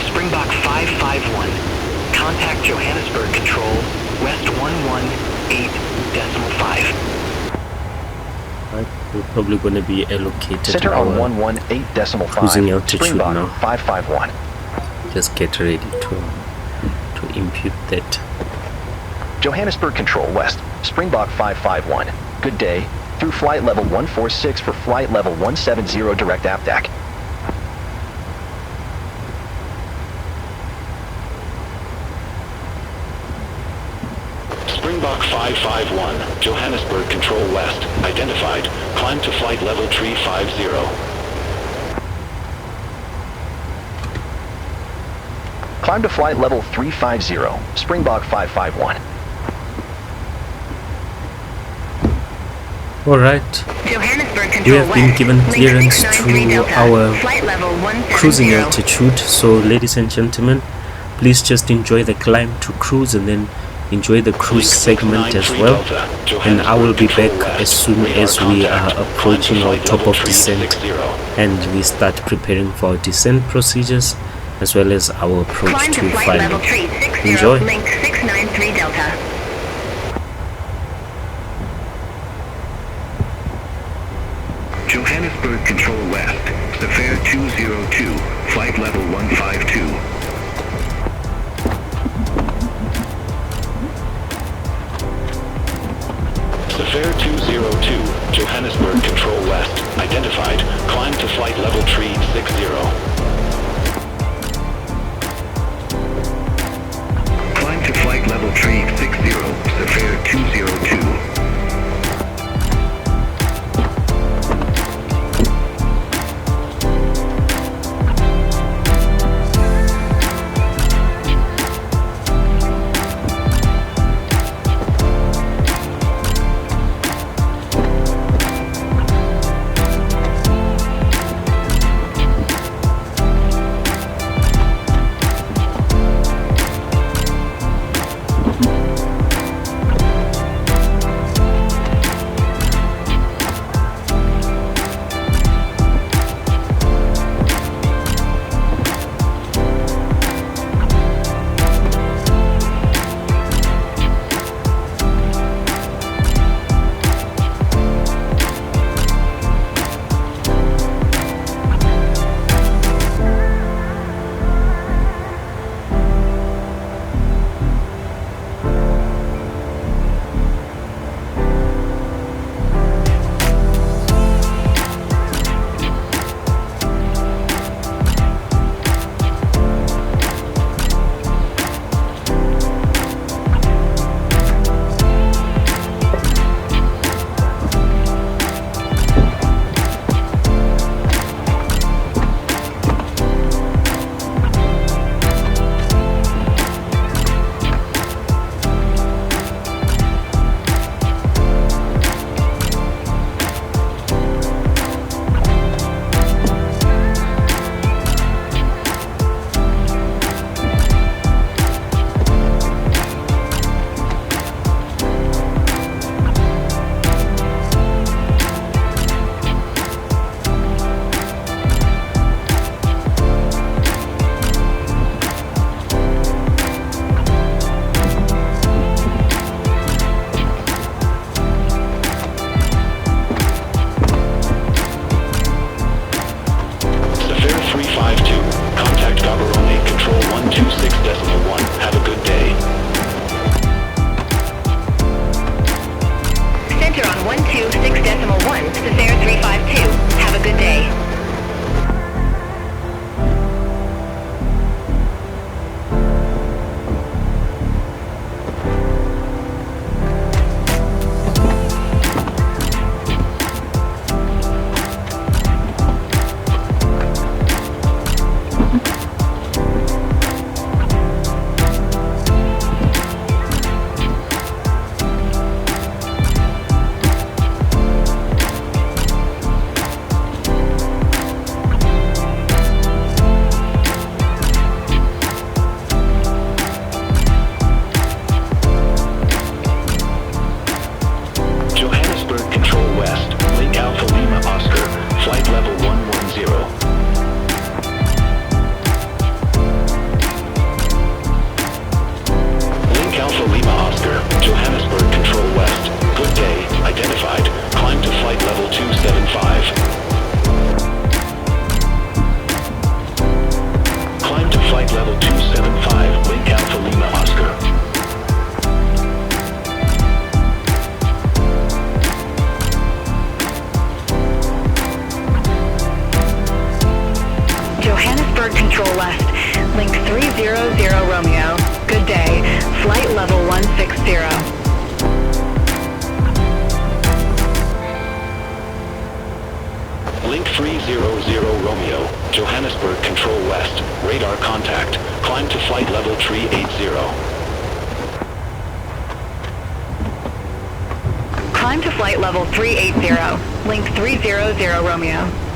Springbok 551. Contact Johannesburg Control, West 118.5. Right, we're probably going to be allocated Center our on 118.5. cruising altitude Springbok now. 551. Just get ready to impute that. Johannesburg Control West, Springbok 551. Good day. Through flight level 146 for flight level 170 direct APDAC. Springbok 551, Johannesburg Control West, identified. Climb to flight level 350. Climb to flight level 350, Springbok 551. Alright, Johannesburg we Control have been West, given link clearance 693 to Delta, our flight level 170. cruising altitude. So ladies and gentlemen, please just enjoy the climb to cruise, and then enjoy the cruise segment as well. And I will be back as soon as we are approaching our top of descent and we start preparing for our descent procedures as well as our approach Climb to to flight level final. 360, Enjoy. link 693 Delta. Johannesburg Control West, the fare 202, flight level 152. Fare 202, Johannesburg Control West, identified, climb to flight level tree 60. Climb to flight level tree 60, Fare 202. Control West. Link 300 Romeo. Good day. Flight level 160. Link 300 Romeo, Johannesburg Control West, radar contact, climb to flight level 380. Climb to flight level 380, link 300 Romeo.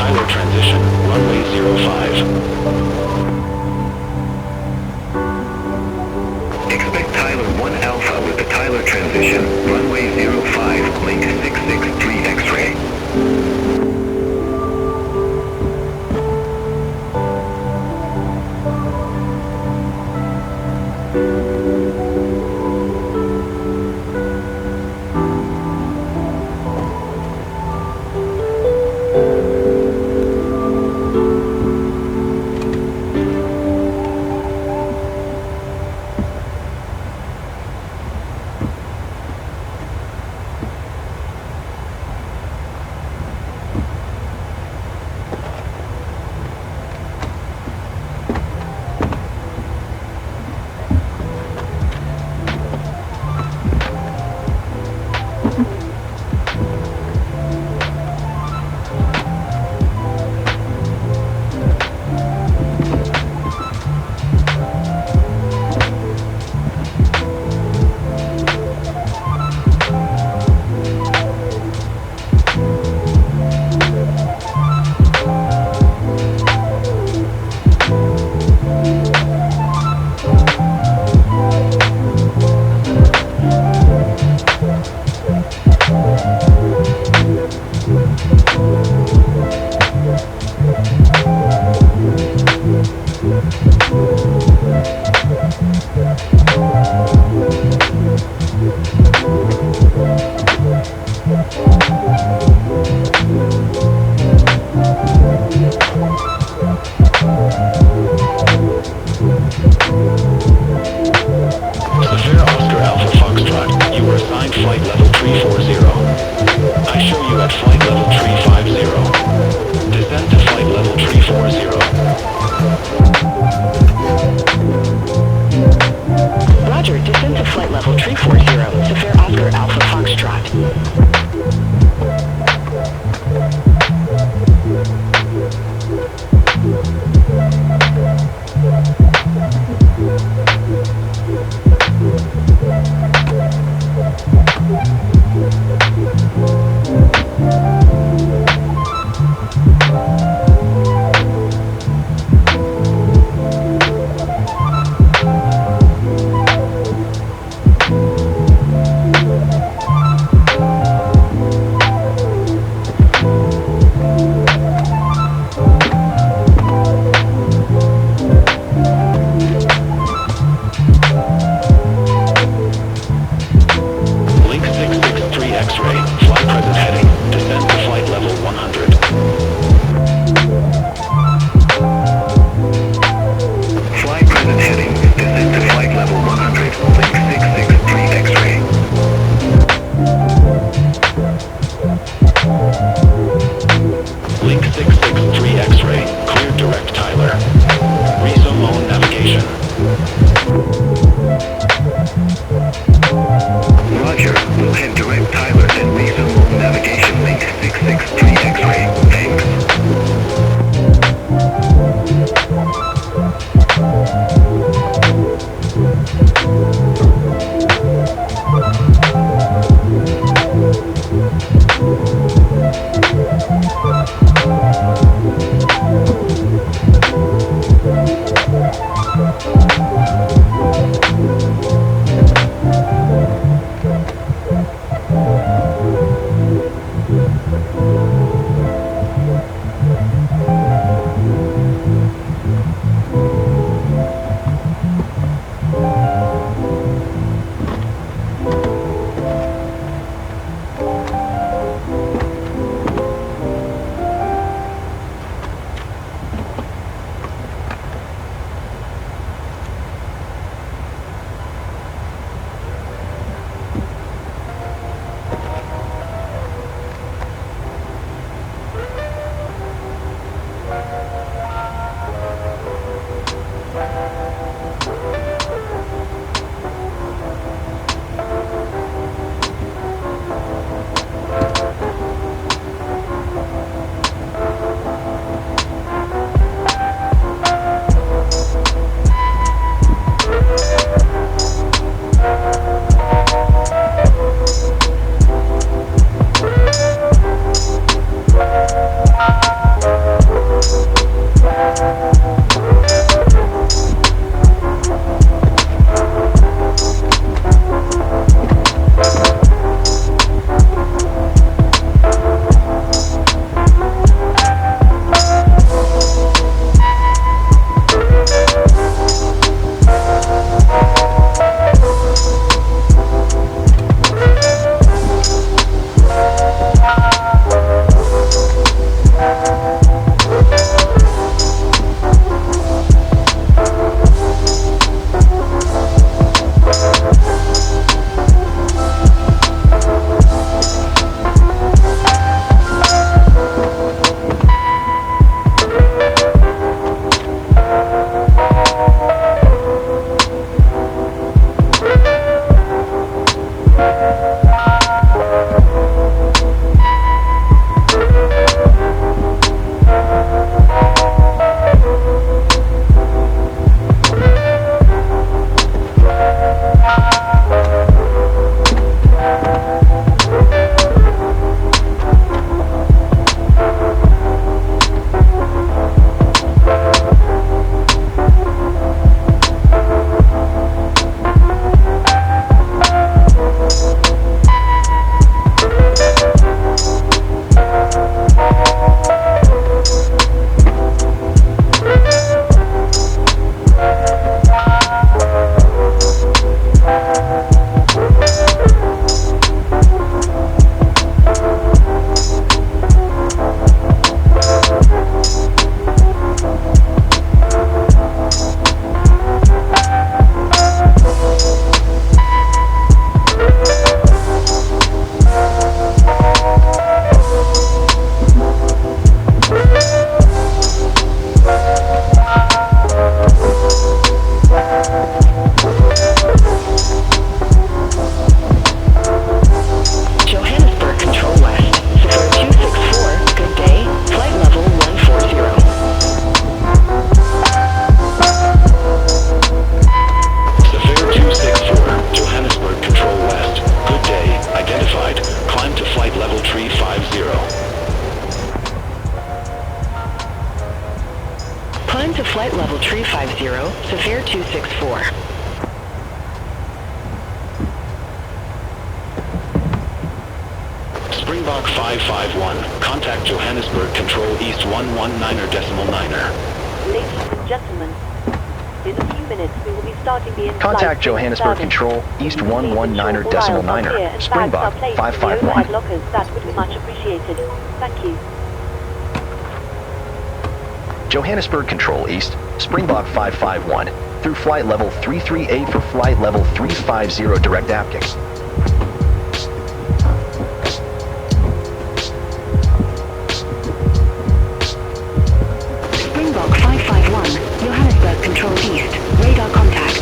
Tyler transition, runway 05. Expect Tyler 1 Alpha with the Tyler transition, runway 05, link 663 X-ray. Descend to flight level 350, Safare 264. Springbok 551, contact Johannesburg Control East 119.9er. Ladies and gentlemen, in a few minutes we will be starting the in-flight Contact Johannesburg service. Control East Please ensure all aisles are clear 119.9er. and Springbok bags are placed in the 551. overhead lockers. That would be much appreciated. Thank you. Johannesburg Control East, Springbok 551, through flight level 338 for flight level 350 direct APDX. Springbok 551, Johannesburg Control East, radar contact.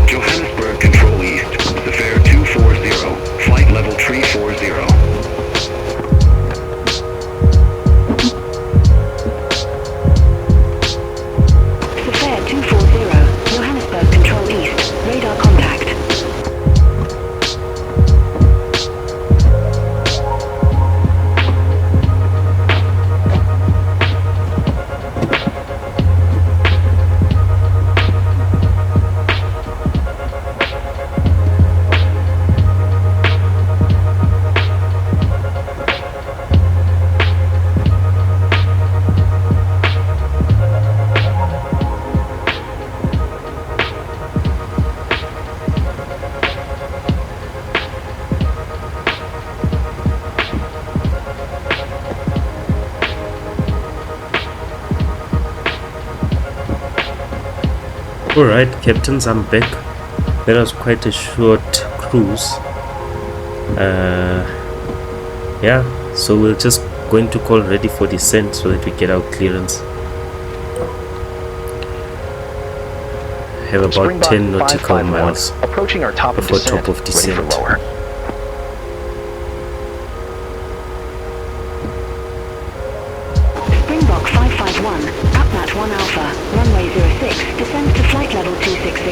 Johannesburg Control East, Safare 240, flight level 340. Safare 240, Johannesburg Control East, radar contact. Alright, captains, I'm back. That was quite a short cruise. Yeah, so we're just going to call ready for descent so that we get our clearance. Have about Springbok 10 nautical 551, miles approaching our top of before descent, top of ready descent. for lower. Springbok 551, Upnat 1 Alpha, runway 06, descend to flight level 260.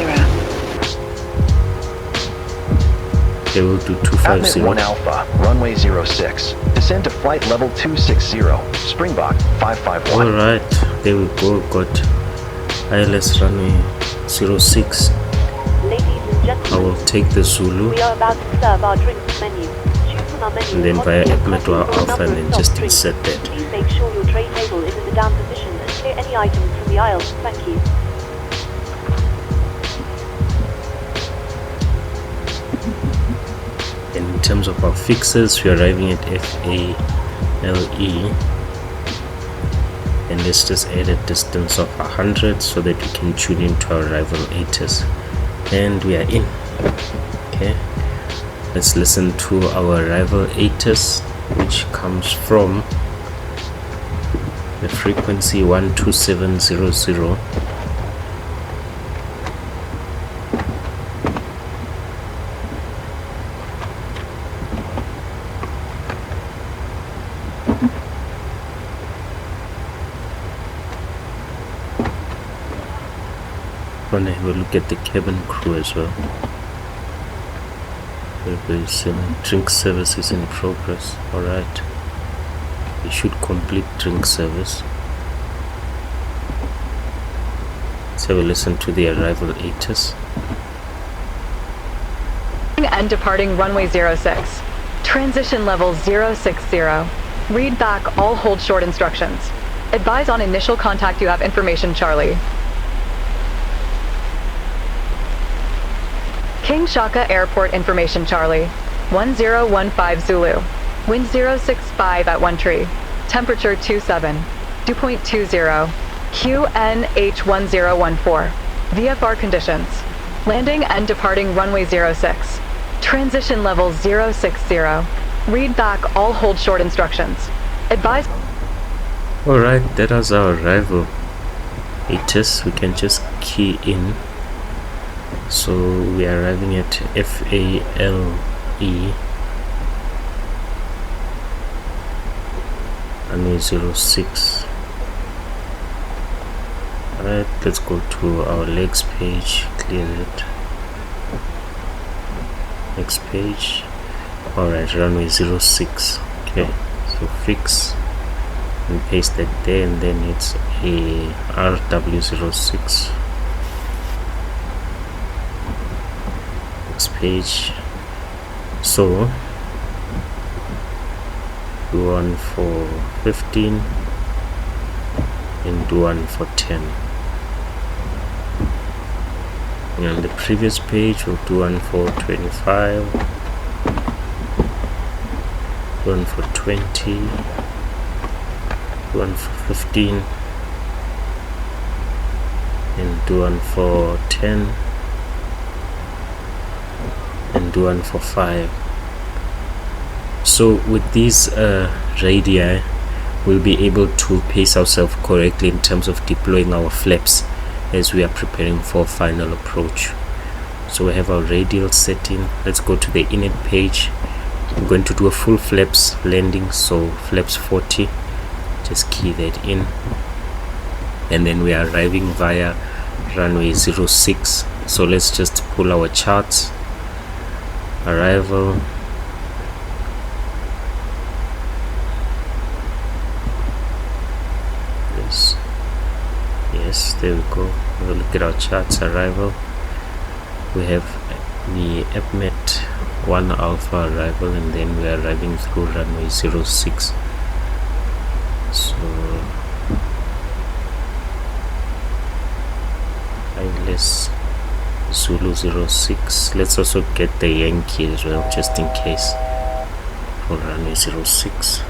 They will do Atmet 250. 1 Alpha, runway 06, descend to flight level 260, Springbok 551. Alright, there we go. Got ILS runway 06. Ladies and I gentlemen, will take the Zulu we are about to serve our drinks menu. Choose from our menu and then hot via tea, Atmet coffee, or or a Alpha number and of then soft just drinks. insert that. Please make sure your tray table is in the down position and clear any items from the aisles. Thank you. And in terms of our fixes, we're arriving at FALE, and let's just add a distance of 100 so that we can tune into our arrival ATIS, and we are in. Okay, let's listen to our arrival ATIS, which comes from the frequency 12700. Want to have a look at the cabin crew as well. Very similar. Drink service is in progress. Alright, we should complete drink service. Let's have a listen to the arrival ATIS. And departing runway 06. Transition level 060. Read back all hold short instructions. Advise on initial contact you have information, Charlie. King Shaka Airport information, Charlie. 1015 Zulu. Wind 065 at 1 tree. Temperature 27. Dew point 20. QNH1014. VFR conditions. Landing and departing runway 06. Transition level 060. Read back all hold short instructions. Advise. Alright, that was our arrival. ATIS, we can just key in. So we are arriving at FALE runway 06. Alright, let's go to our legs page, clear it. Next page. Alright, runway 06. Okay, so fix and paste that there, and then it's a RW06. Next page. So do one for 15 and do one for 10. And on the previous page we'll do one for 25, do one for 20, do one for 15, and do one for 10, and do one for 5. So with these radii, we'll be able to pace ourselves correctly in terms of deploying our flaps as we are preparing for final approach. So we have our radial setting. Let's go to the init page. I'm going to do a full flaps landing, so flaps 40, just key that in, and then we are arriving via runway 06. So let's just pull our charts. Arrival, yes, there we go. Have a look at our charts. Arrival, we have the APMET 1 alpha arrival, and then we are arriving through runway 06. So ILS Zulu 06. Let's also get the Yankee as well, just in case, for runway 06.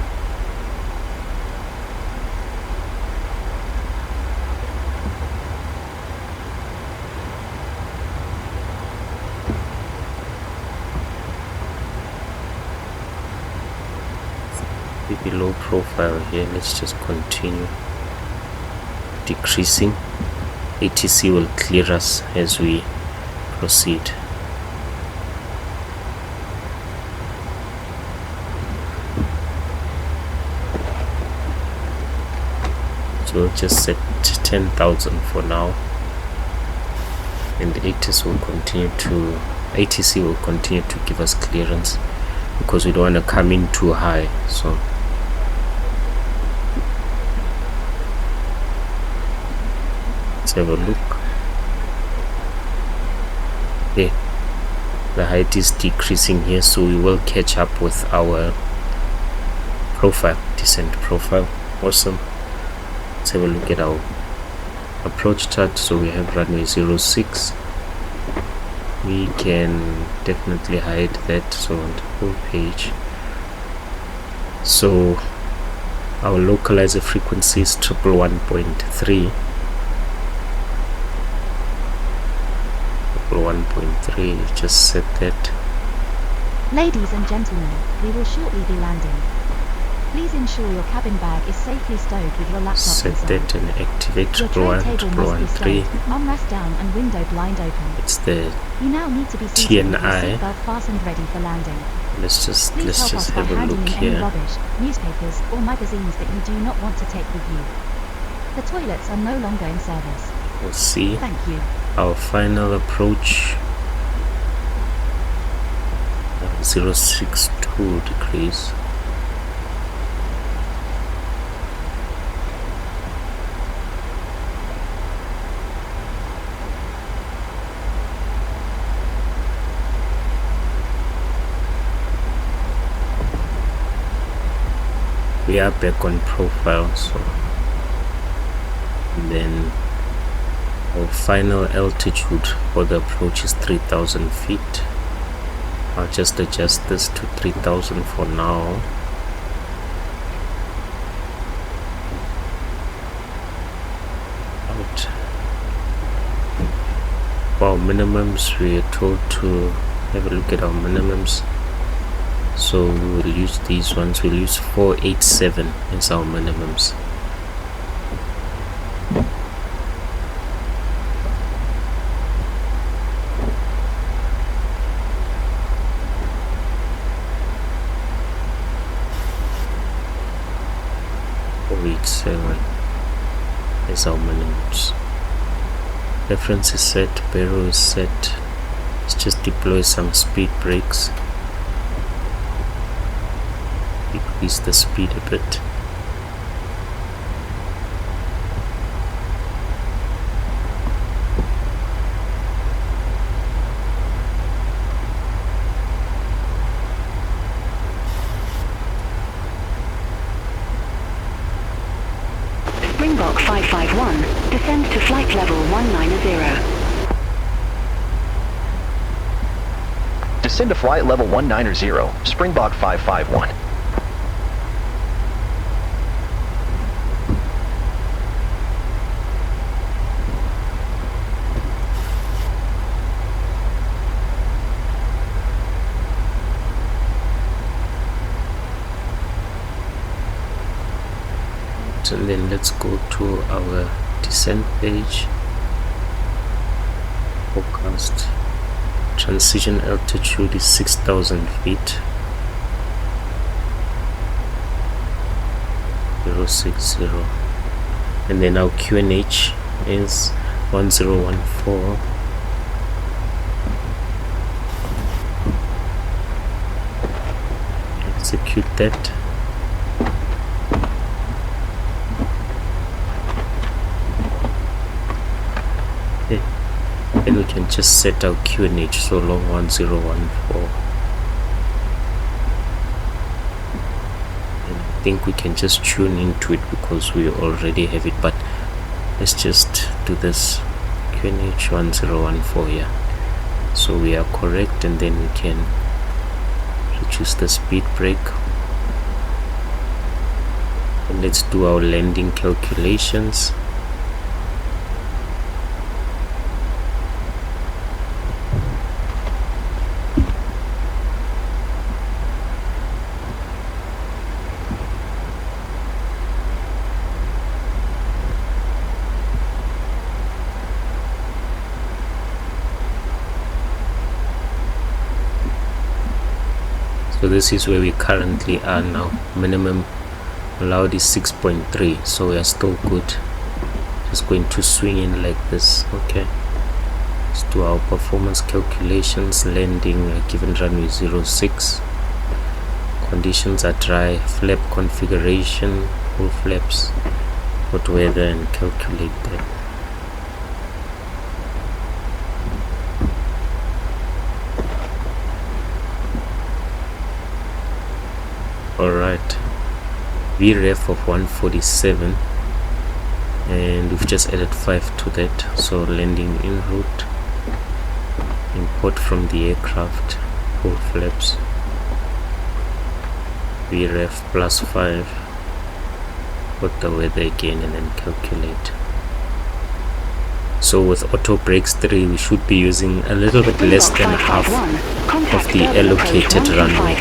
Low profile here. Let's just continue decreasing. ATC will clear us as we proceed. So we'll just set 10,000 for now, and the ATC will continue to give us clearance, because we don't want to come in too high. So let's have a look. Okay, the height is decreasing here, so we will catch up with our profile, descent profile. Awesome. Let's have a look at our approach chart. So we have runway 06. We can definitely hide that, so on the whole page. So our localizer frequency is 111.3. 1.3, just set that. Ladies and gentlemen, we will shortly be landing. Please ensure your cabin bag is safely stowed with your laptop. Set that and activate your tray table must be stowed, armrest down and window blind open. It's the you now need to be seated with your TNI. seatbelt fastened ready for landing. Let's just have a look any here. rubbish, newspapers or magazines that you do not want to take with you. The toilets are no longer in service. We'll see. Thank you. Our final approach, 062 degrees. We are back on profile, so and then our final altitude for the approach is 3,000 feet. I'll just adjust this to 3,000 for now. Out. For our minimums, we are told to have a look at our minimums. So we will use these ones. We'll use 487 as our minimums. as our minimums. Reference is set, barrel is set. Let's just deploy some speed brakes. Decrease the speed a bit. Springbok 551, descend to flight level 190. Descend to flight level 190, Springbok 551. And then let's go to our descent page. Forecast. Transition altitude is 6,000 feet. 060. And then our QNH is 1014. Execute that. And we can just set our QNH so long 1014. And I think we can just tune into it because we already have it, but let's just do this QNH 1014 here. So we are correct, and then we can reduce the speed brake. And let's do our landing calculations. So this is where we currently are now. Minimum allowed is 6.3, so we are still good. Just going to swing in like this. Okay, let's do our performance calculations. Landing given runway 06. Conditions are dry. Flap configuration, full flaps, hot weather, and calculate that. Alright, VREF of 147, and we've just added 5 to that. So landing en route, import from the aircraft, full flaps, VREF +5, put the weather again, and then calculate. So with auto brakes 3, we should be using a little bit less than half of the allocated runway.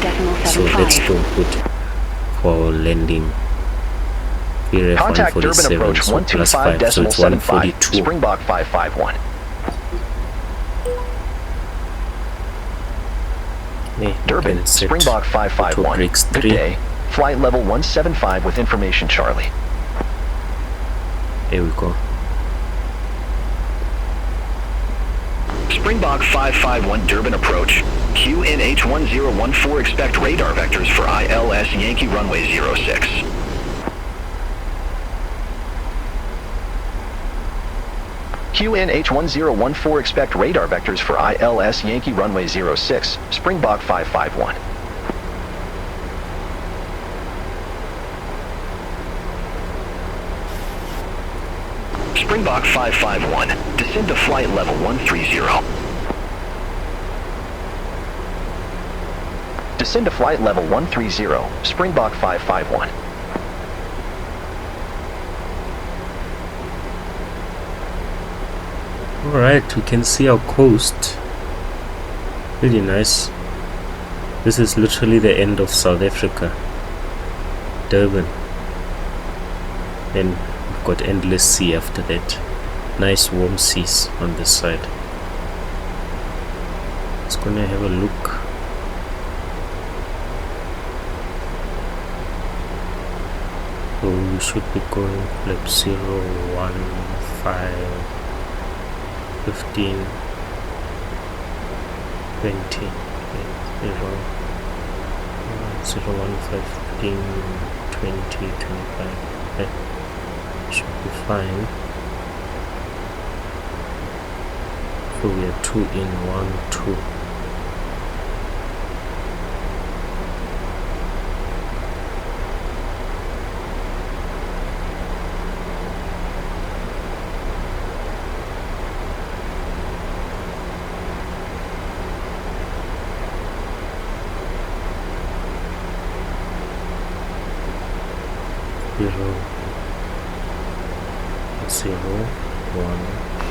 So that's still good for landing. VREF Contact Durban approach so +5, so it's 142. Springbok 551. Durban, Springbok 551. Good day. Flight level 175 with information, Charlie. There we go. Springbok 551 Durban approach. QNH 1014, expect radar vectors for ILS Yankee runway 06. QNH 1014, expect radar vectors for ILS Yankee runway 06, Springbok 551. Springbok 551, descend to flight level 130. Descend to flight level 130, Springbok 551. Alright, we can see our coast. Really nice. This is literally the end of South Africa. Durban. And we've got endless sea after that. Nice warm seas on this side. Just gonna have a look. So we should be going flap 0, 1, 5, 15, 20, 0, 0, 1, 5, 15, 20, 25. Okay. Should be fine. So we are 2 in 1, 2.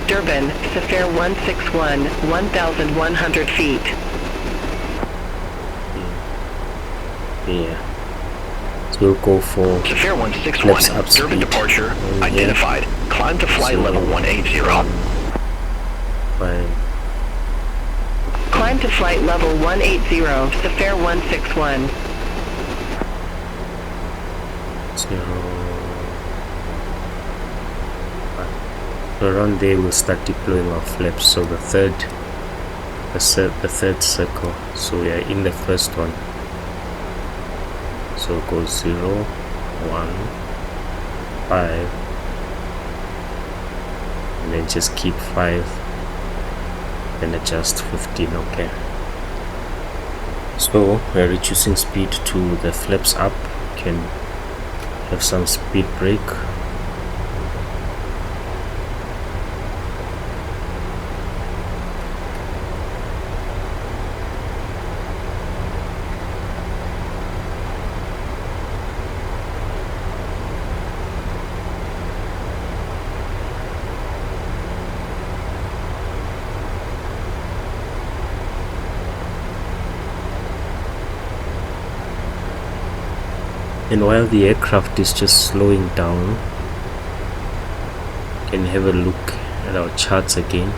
Durban, Safair 161, 1,100 feet. Yeah. So we'll go for Safair 161, Durban departure, identified. Climb to flight level 180. Climb to flight level 180, Safair 161. 0. Around there we'll start deploying our flaps. So the third circle. So we are in the first one. So go 0, 1, 5, and then just keep 5, then adjust 15. Okay. So we're reducing speed to the flaps up. Can have some speed break. And while the aircraft is just slowing down, you can have a look at our charts again.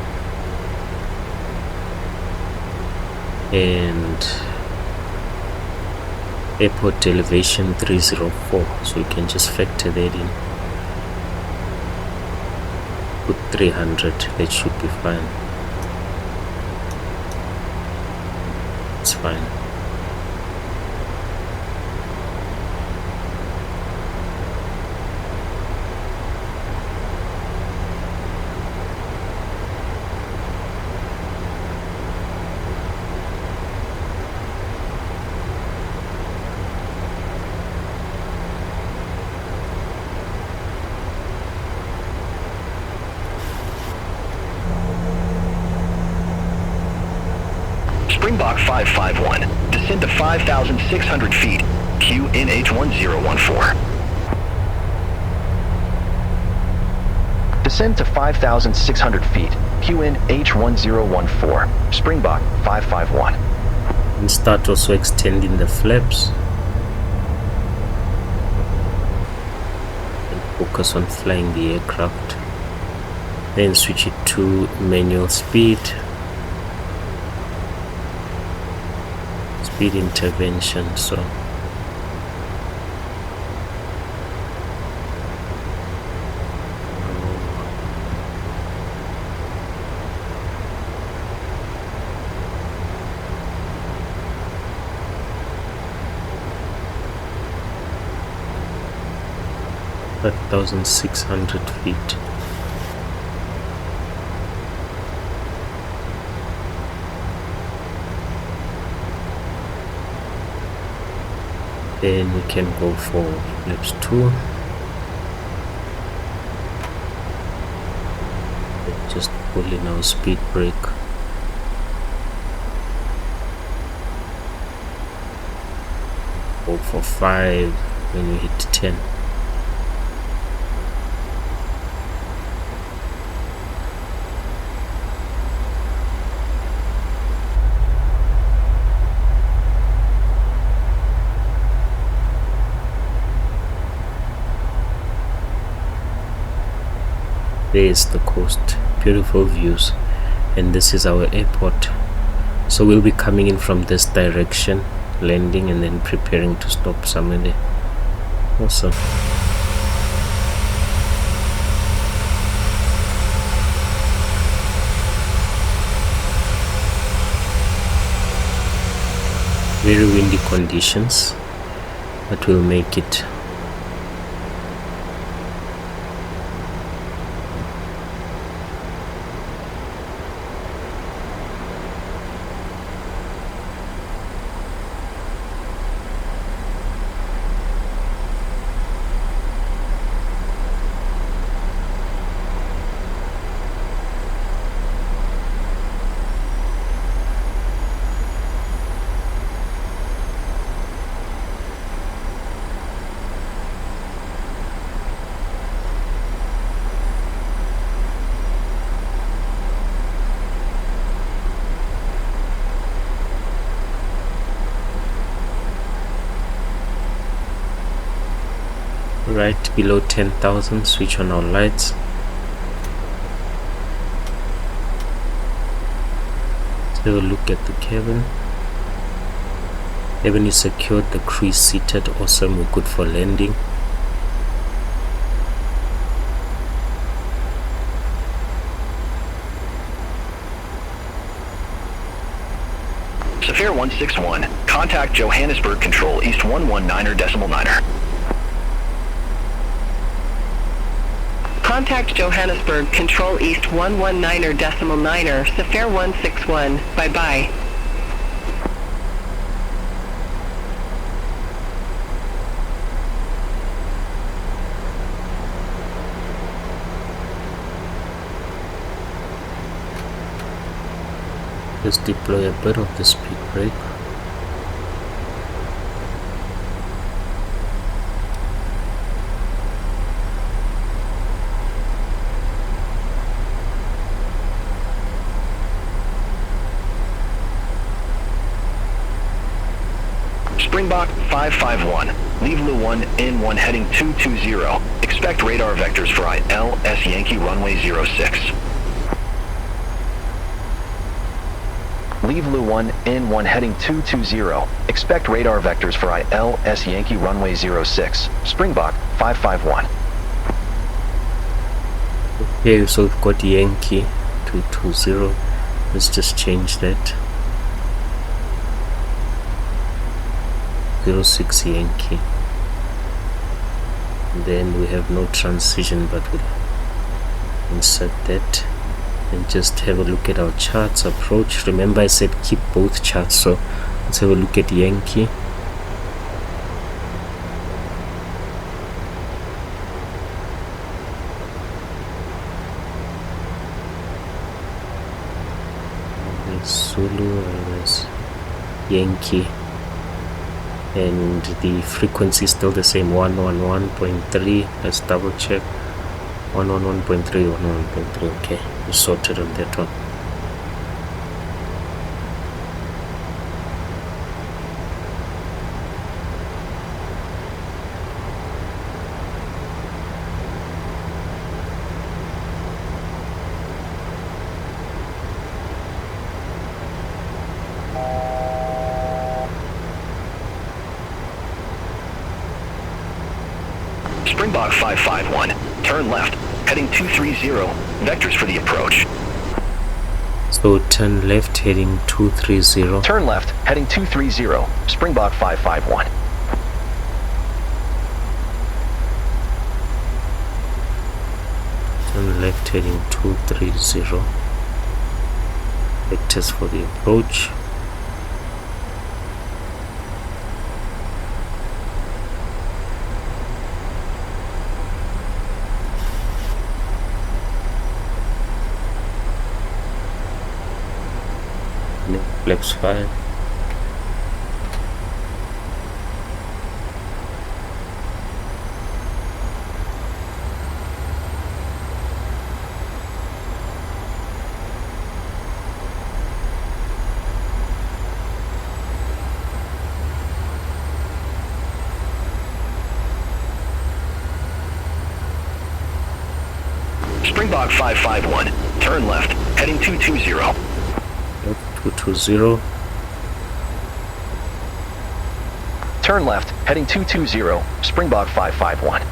And airport elevation 304, so you can just factor that in. Put 300, that should be fine. It's fine. Springbok 551, descend to 5,600 feet, QNH1014. Descend to 5,600 feet, QNH1014, Springbok 551. And start also extending the flaps. And focus on flying the aircraft. Then switch it to manual speed. Speed intervention. So at 5,600 feet. Then we can go for flaps 2. Just pull in our speed brake. Go for 5 when we hit 10. There is the coast, beautiful views, and this is our airport. So we'll be coming in from this direction, landing and then preparing to stop somewhere there. Awesome. very windy conditions, but we'll make it. Right below 10,000, switch on our lights. Let's have a look at the cabin. Cabin is secured, the crew is seated. Awesome, we're good for landing. FAOR 161, contact Johannesburg Control East 119.9er. Contact Johannesburg Control East 119.9er, FAOR 161. Bye-bye. Let's deploy a bit of the speed brake. Springbok 551, leave Lu 1 in 1 heading 220. Expect radar vectors for ILS Yankee runway 06. Leave Lu 1 in 1 heading 220. Expect radar vectors for ILS Yankee runway 06. Springbok 551. Okay, so we've got Yankee 220. Let's just change that. 06 Yankee. Then we have no transition, but we'll insert that and just have a look at our charts approach. Remember I said keep both charts, so let's have a look at Yankee. There's Zulu and there's Yankee. And the frequency is still the same, 111.3. Let's double check. 111.3, 111.3. Okay, we sorted on that one. Springbok 551, turn left, heading 230, vectors for the approach. So turn left, heading 230. Turn left, heading 230, Springbok 551. Turn left, heading 230. Vectors for the approach. Flaps 5. Springbok 551, turn left, heading 220. 220. Turn left, heading 220, Springbok 551.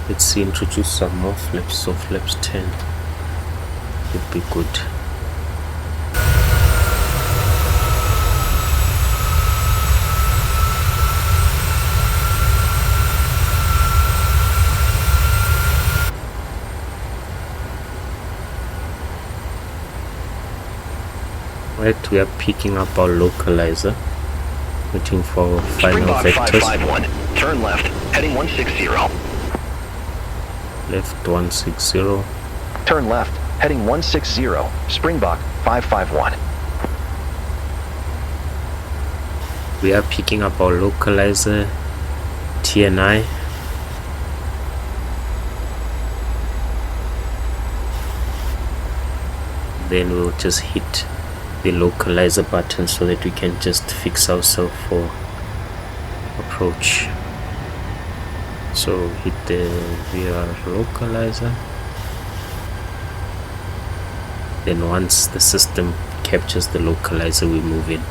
let's introduce some more flaps. So flaps 10 would be good. Right, we are picking up our localizer, waiting for final vectors. 551, turn left, heading 160. Left 160. Turn left, heading 160, Springbok 551. We are picking up our localizer, TNI. Then we'll just hit the localizer button so that we can just fix ourselves for approach. So hit the VR localizer. Then once the system captures the localizer, we move in.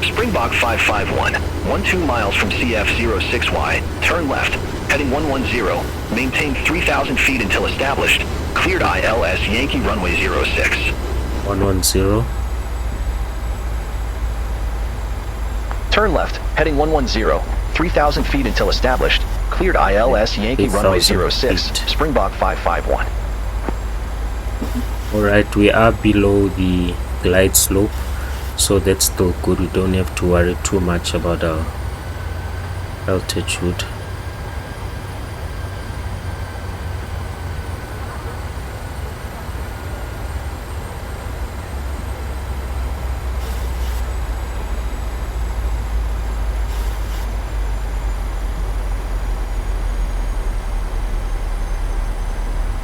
Springbok 551, 12 miles from CF06Y, turn left, heading 110, maintain 3,000 feet until established, cleared ILS Yankee runway 06. 110. Turn left, heading 110, 3,000 feet until established, cleared ILS Yankee runway 06, Springbok 551. Alright, we are below the glide slope, so that's still good. We don't have to worry too much about our altitude.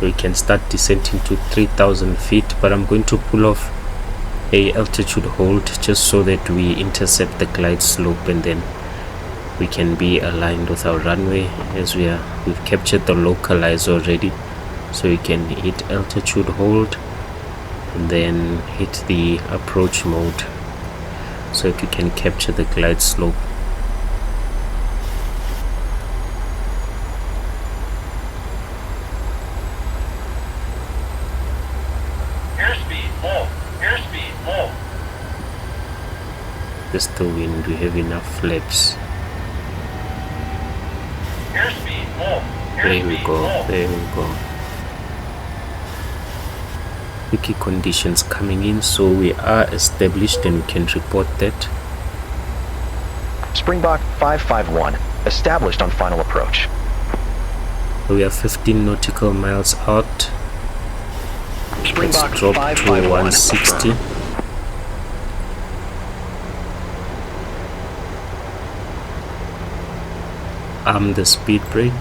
We can start descending to 3,000 feet, but I'm going to pull off a altitude hold just so that we intercept the glide slope, and then we can be aligned with our runway as we've captured the localizer already. So we can hit altitude hold and then hit the approach mode so that we can capture the glide slope. Just the wind, we have enough flaps. There we go. Tricky conditions coming in, so we are established and we can report that. Springbok 551, established on final approach. We are 15 nautical miles out. Springbok Let's drop to 160. Arm the speed brake.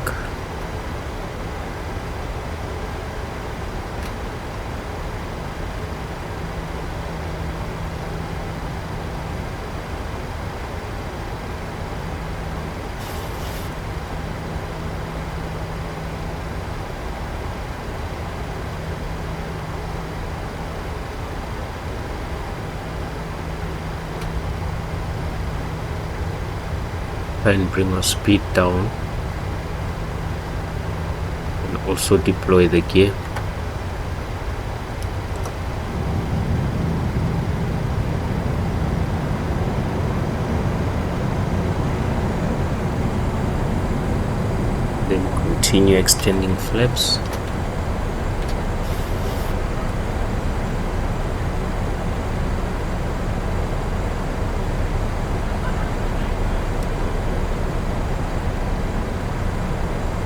And bring our speed down, and also deploy the gear. Then continue extending flaps.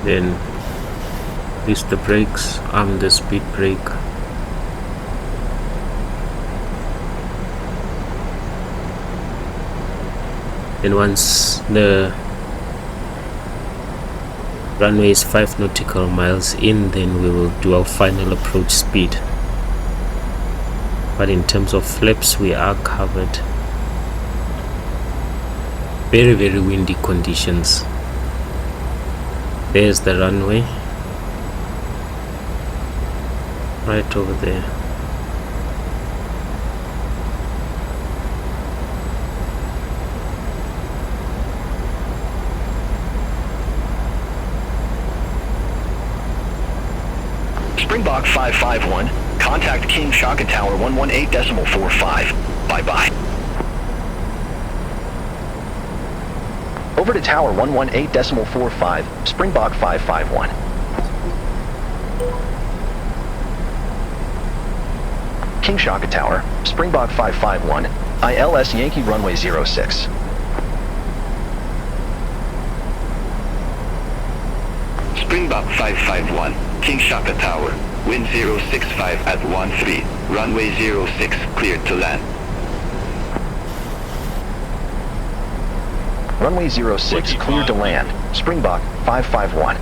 Then release the brakes, arm the speed brake. Then once the runway is 5 nautical miles in, then we will do our final approach speed. But in terms of flaps, we are covered. Very, very windy conditions. There's the runway right over there. Springbok 551, contact King Shaka Tower 118.45. Bye-bye. Over to Tower 118.45, Springbok 551. King Shaka Tower, Springbok 551, ILS Yankee Runway 06. Springbok 551, King Shaka Tower, wind 065 at 13, runway 06, cleared to land. Runway 06, cleared to land, Springbok 551.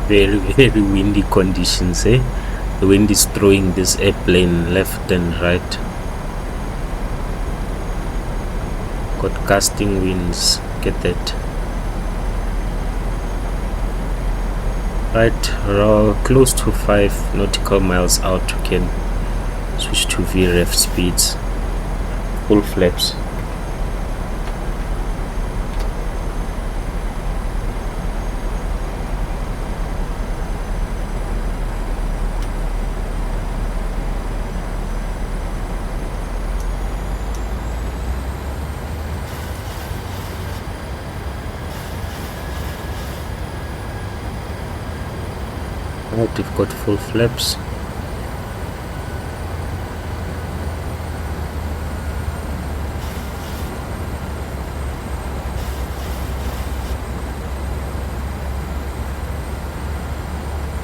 Very, very windy conditions, eh? The wind is throwing this airplane left and right. Got gusting winds, get that. Right, close to 5 nautical miles out, we can switch to VREF speeds, full flaps. Right, we've got full flaps.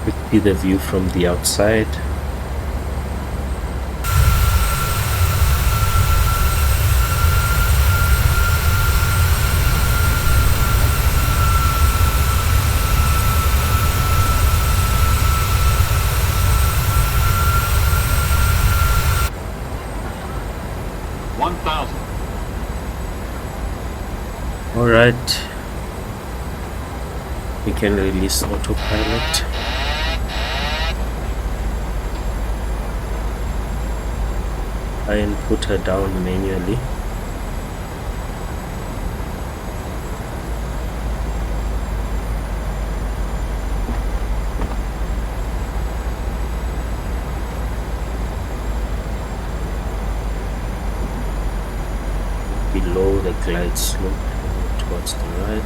Let's see the view from the outside. Alright, we can release autopilot. And put her down manually. Below the glide slope towards the right.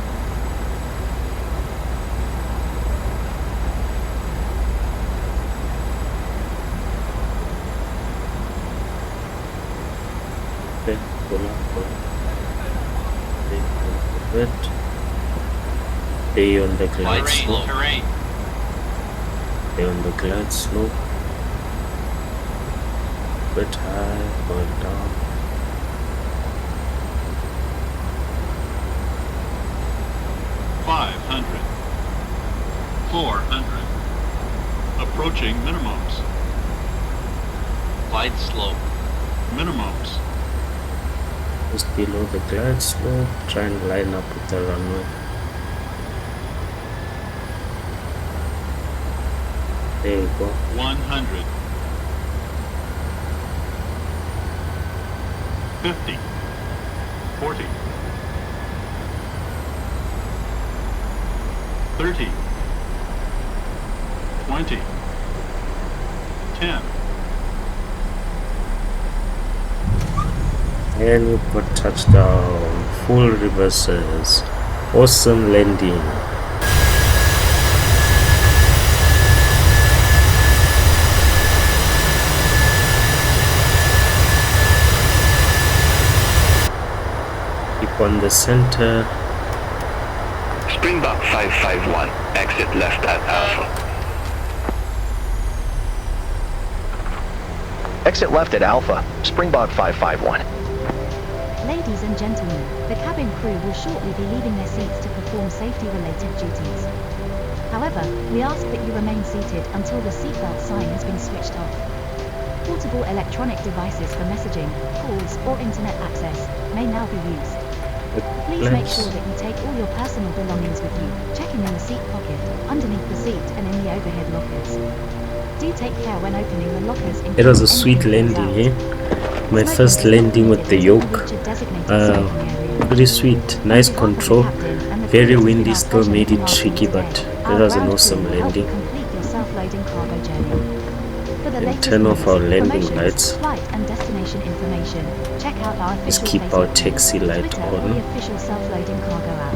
Okay, pull up. Stay on the glide slope. Stay on the glide slope. Bit high, going down. Approaching minimums. Glide slope. Minimums. Just below the glide slope, try and line up with the runway. There you go. 100. 50. 40. 30. 20. 10. And we got touchdown. Full reverses. Awesome landing. Keep on the center. Springbok 551, exit left at Alpha. Exit left at Alpha, Springbok 551. Ladies and gentlemen, the cabin crew will shortly be leaving their seats to perform safety-related duties. However, we ask that you remain seated until the seatbelt sign has been switched off. Portable electronic devices for messaging, calls, or internet access may now be used. Please make sure that you take all your personal belongings with you, checking in the seat pocket, underneath the seat and in the overhead lockers. Do take care when opening the lockers in case It was a sweet landing, eh? My first landing with the yoke. Pretty sweet, nice control. Very windy, still made it tricky, but it was an awesome landing. And turn off our landing lights. Just keep our taxi light on.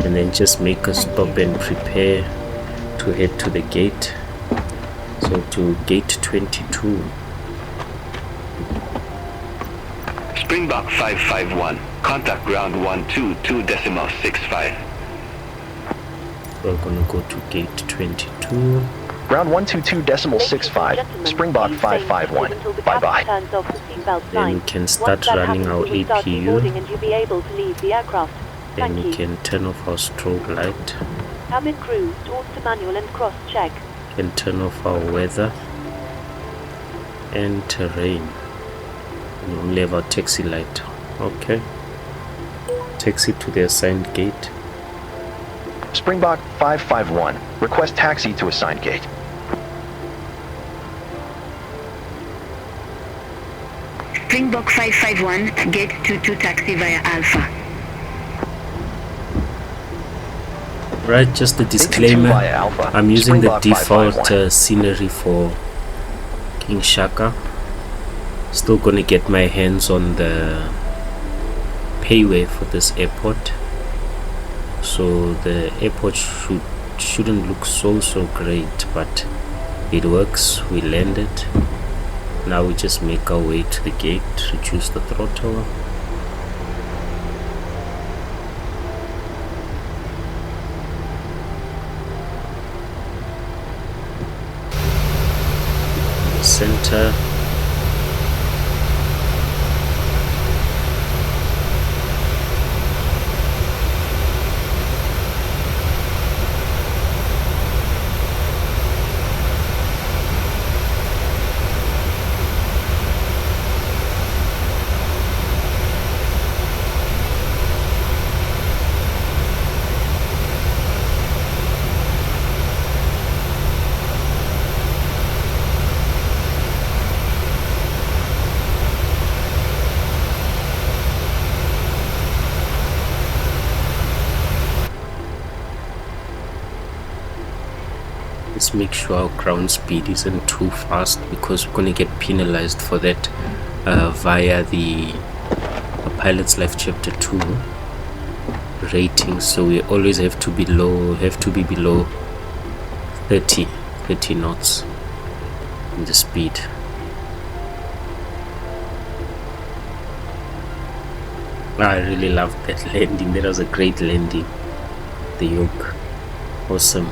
And then just make a stop and prepare to head to the gate. So to gate 22. Springbok 551, contact ground 122.65. We're gonna go to gate 22. Ground 122.65, Springbok 551, bye-bye. Then we can start running our APU. Then we can turn off our strobe light. Cabin crew, doors to manual and cross-check. Can turn off our weather and terrain. We only have our taxi light. Okay. Taxi to the assigned gate. Springbok 551, request taxi to assigned gate. Springbok 551, gate 22 taxi via Alpha. Right, just a disclaimer. I'm using the default scenery for King Shaka. Still gonna get my hands on the payway for this airport. So the airport shouldn't look so great, but it works. We landed. Now we just make our way to the gate, reduce the throttle. Center. Let's make sure our ground speed isn't too fast, because we're gonna get penalized for that via the Pilot's Life Chapter 2 rating. So we always have to be below 30 knots in the speed. I really loved that landing. That was a great landing. The yoke, awesome.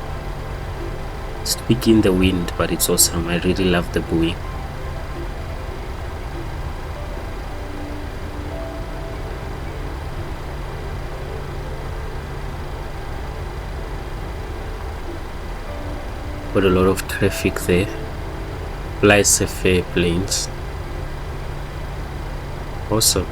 Squeaky in the wind, but it's awesome. I really love the buoy. Got a lot of traffic there. Flies FAOR planes. Awesome.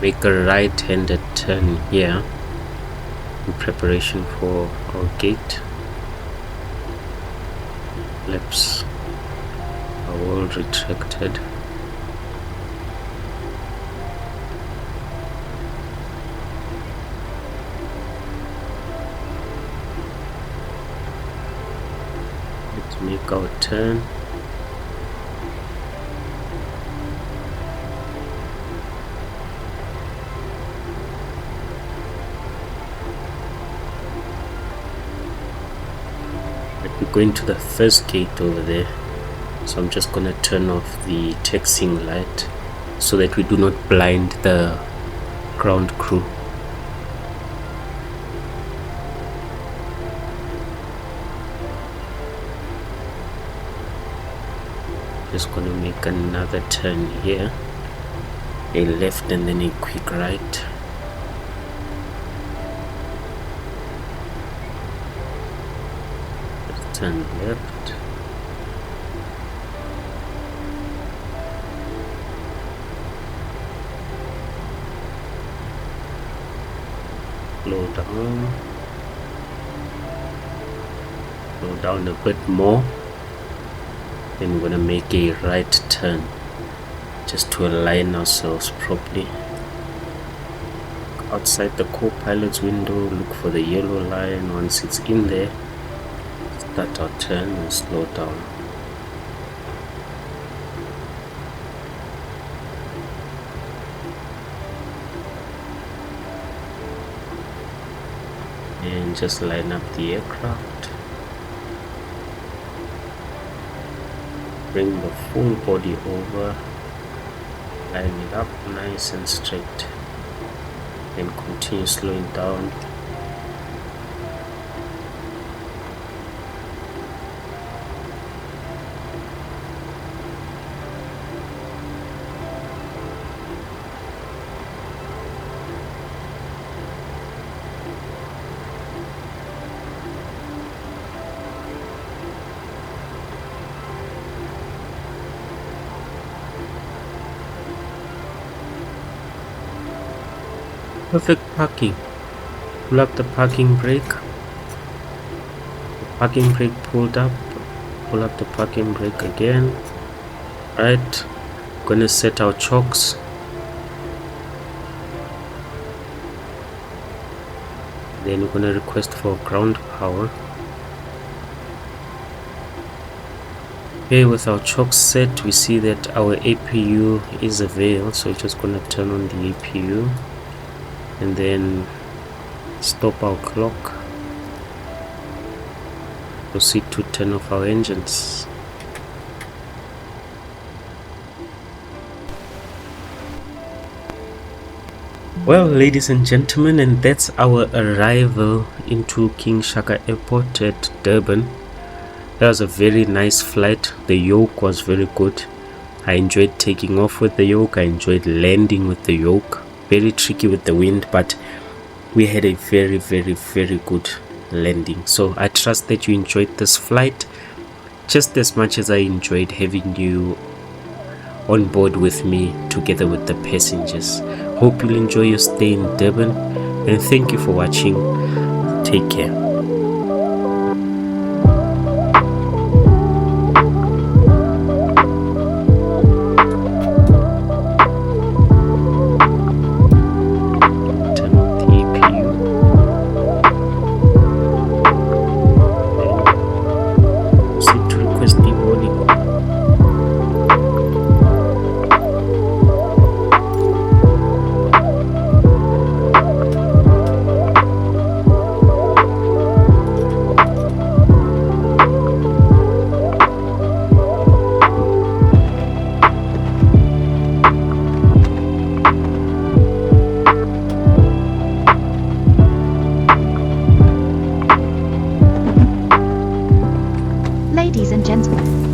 Make a right-handed turn here in preparation for our gate. Flaps are all retracted. Let's make our turn. We're going to the first gate over there. So I'm just gonna turn off the taxiing light so that we do not blind the ground crew. Just gonna make another turn here, a left and then a quick right. Just turn left. Slow down. Slow down a bit more. Then we're gonna make a right turn just to align ourselves properly. Outside the co-pilot's window, look for the yellow line. Once it's in there, start our turn and slow down. And just line up the aircraft. Bring the full body over, line it up nice and straight, and continue slowing down. Perfect parking. Pull up the parking brake. The parking brake pulled up. Pull up the parking brake again. Right. Gonna set our chocks. Then we're gonna request for ground power. Okay, with our chocks set, we see that our APU is available, so we're just gonna turn on the APU. And then stop our clock. Proceed to turn off our engines. Well, ladies and gentlemen, and that's our arrival into King Shaka Airport at Durban. That was a very nice flight. The yoke was very good. I enjoyed taking off with the yoke. I enjoyed landing with the yoke. Very tricky with the wind, but we had a very good landing. So I trust that you enjoyed this flight just as much as I enjoyed having you on board with me together with the passengers. Hope you'll enjoy your stay in Durban, and thank you for watching. Take care. Ladies and gentlemen,